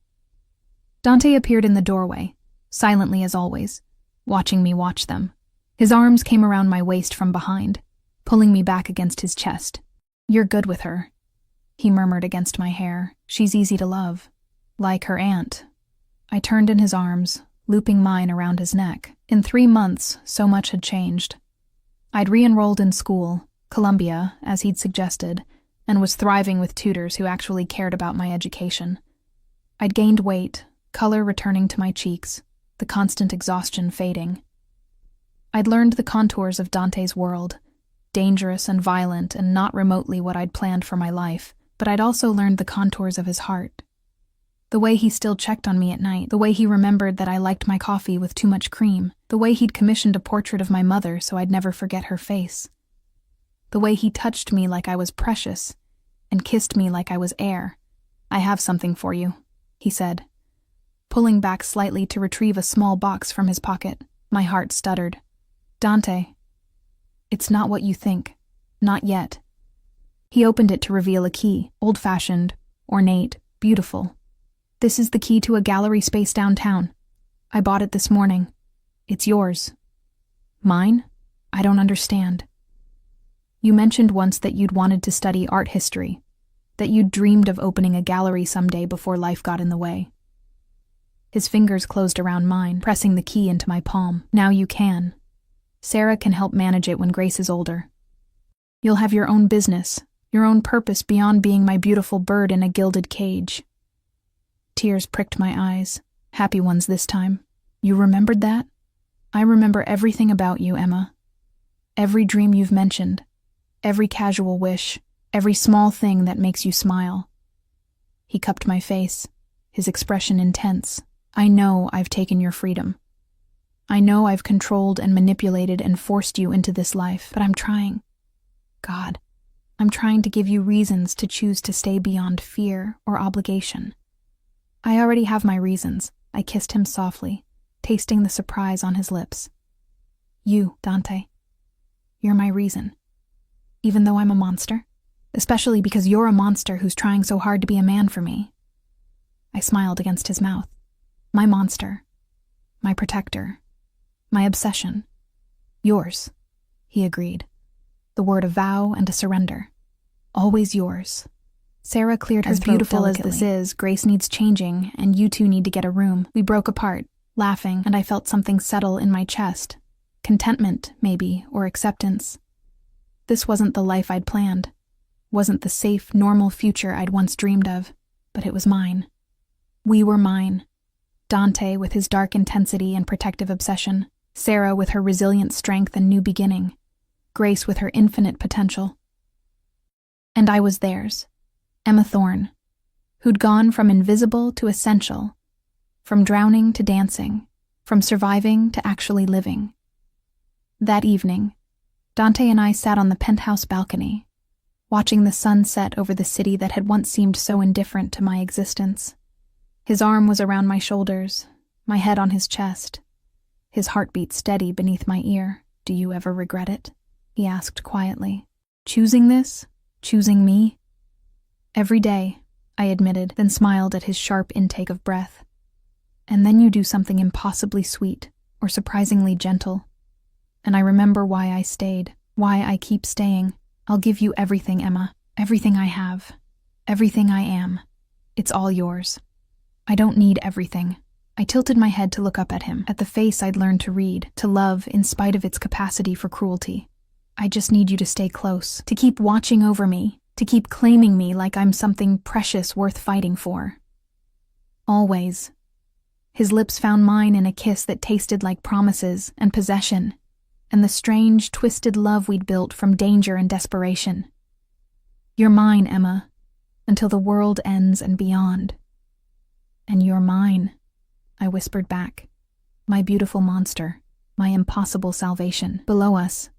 Dante appeared in the doorway, silently as always, watching me watch them. His arms came around my waist from behind, pulling me back against his chest. You're good with her, he murmured against my hair. She's easy to love. Like her aunt. I turned in his arms, looping mine around his neck. In 3 months, so much had changed. I'd re-enrolled in school, Columbia, as he'd suggested, and was thriving with tutors who actually cared about my education. I'd gained weight, color returning to my cheeks, the constant exhaustion fading. I'd learned the contours of Dante's world, dangerous and violent and not remotely what I'd planned for my life, but I'd also learned the contours of his heart. The way he still checked on me at night, the way he remembered that I liked my coffee with too much cream, the way he'd commissioned a portrait of my mother so I'd never forget her face. The way he touched me like I was precious and kissed me like I was air. I have something for you, he said, pulling back slightly to retrieve a small box from his pocket. My heart stuttered. Dante, it's not what you think. Not yet. He opened it to reveal a key, old-fashioned, ornate, beautiful. This is the key to a gallery space downtown. I bought it this morning. It's yours. Mine? I don't understand. You mentioned once that you'd wanted to study art history. that you'd dreamed of opening a gallery someday before life got in the way. His fingers closed around mine, pressing the key into my palm. Now you can. Sarah can help manage it when Grace is older. You'll have your own business, your own purpose beyond being my beautiful bird in a gilded cage. Tears pricked my eyes, happy ones this time. You remembered that? I remember everything about you, Emma. Every dream you've mentioned, every casual wish, every small thing that makes you smile. He cupped my face, his expression intense. I know I've taken your freedom. I know I've controlled and manipulated and forced you into this life, but I'm trying. God, I'm trying to give you reasons to choose to stay beyond fear or obligation. I already have my reasons. I kissed him softly, tasting the surprise on his lips. You, Dante. You're my reason. Even though I'm a monster? Especially because you're a monster who's trying so hard to be a man for me. I smiled against his mouth. My monster. My protector. My obsession. Yours, he agreed. The word a vow and a surrender. Always yours. Sarah cleared her throat delicately. As beautiful as this is, Grace needs changing, and you two need to get a room. We broke apart, laughing, and I felt something settle in my chest. Contentment, maybe, or acceptance. This wasn't the life I'd planned. Wasn't the safe, normal future I'd once dreamed of, but it was mine. We were mine. Dante with his dark intensity and protective obsession, Sarah with her resilient strength and new beginning, Grace with her infinite potential. And I was theirs, Emma Thorne, who'd gone from invisible to essential, from drowning to dancing, from surviving to actually living. That evening, Dante and I sat on the penthouse balcony, watching the sun set over the city that had once seemed so indifferent to my existence. His arm was around my shoulders, my head on his chest, his heartbeat steady beneath my ear. Do you ever regret it? He asked quietly. Choosing this? Choosing me? Every day, I admitted, then smiled at his sharp intake of breath. And then you do something impossibly sweet, or surprisingly gentle. And I remember why I stayed, why I keep staying. I'll give you everything, Emma. Everything I have. Everything I am. It's all yours. I don't need everything. I tilted my head to look up at him, at the face I'd learned to read, to love in spite of its capacity for cruelty. I just need you to stay close, to keep watching over me, to keep claiming me like I'm something precious worth fighting for. Always. His lips found mine in a kiss that tasted like promises and possession, and the strange, twisted love we'd built from danger and desperation. You're mine, Emma, until the world ends and beyond. And you're mine, I whispered back. My beautiful monster, my impossible salvation. Below us,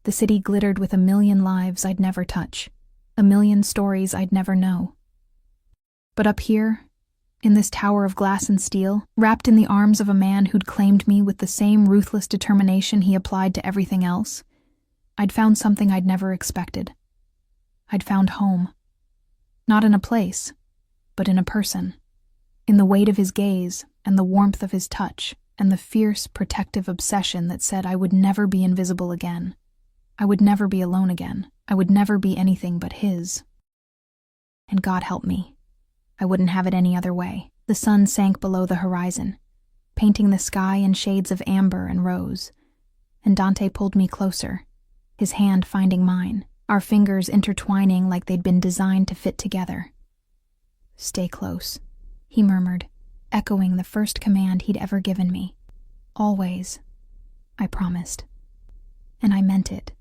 the city glittered with a million lives I'd never touch, a million stories I'd never know. But up here, in this tower of glass and steel, wrapped in the arms of a man who'd claimed me with the same ruthless determination he applied to everything else, I'd found something I'd never expected. I'd found home. Not in a place, but in a person. In the weight of his gaze, and the warmth of his touch, and the fierce, protective obsession that said I would never be invisible again. I would never be alone again. I would never be anything but his. And God help me. I wouldn't have it any other way. The sun sank below the horizon, painting the sky in shades of amber and rose, and Dante pulled me closer, his hand finding mine, our fingers intertwining like they'd been designed to fit together. Stay close, he murmured, echoing the first command he'd ever given me. Always, I promised. And I meant it.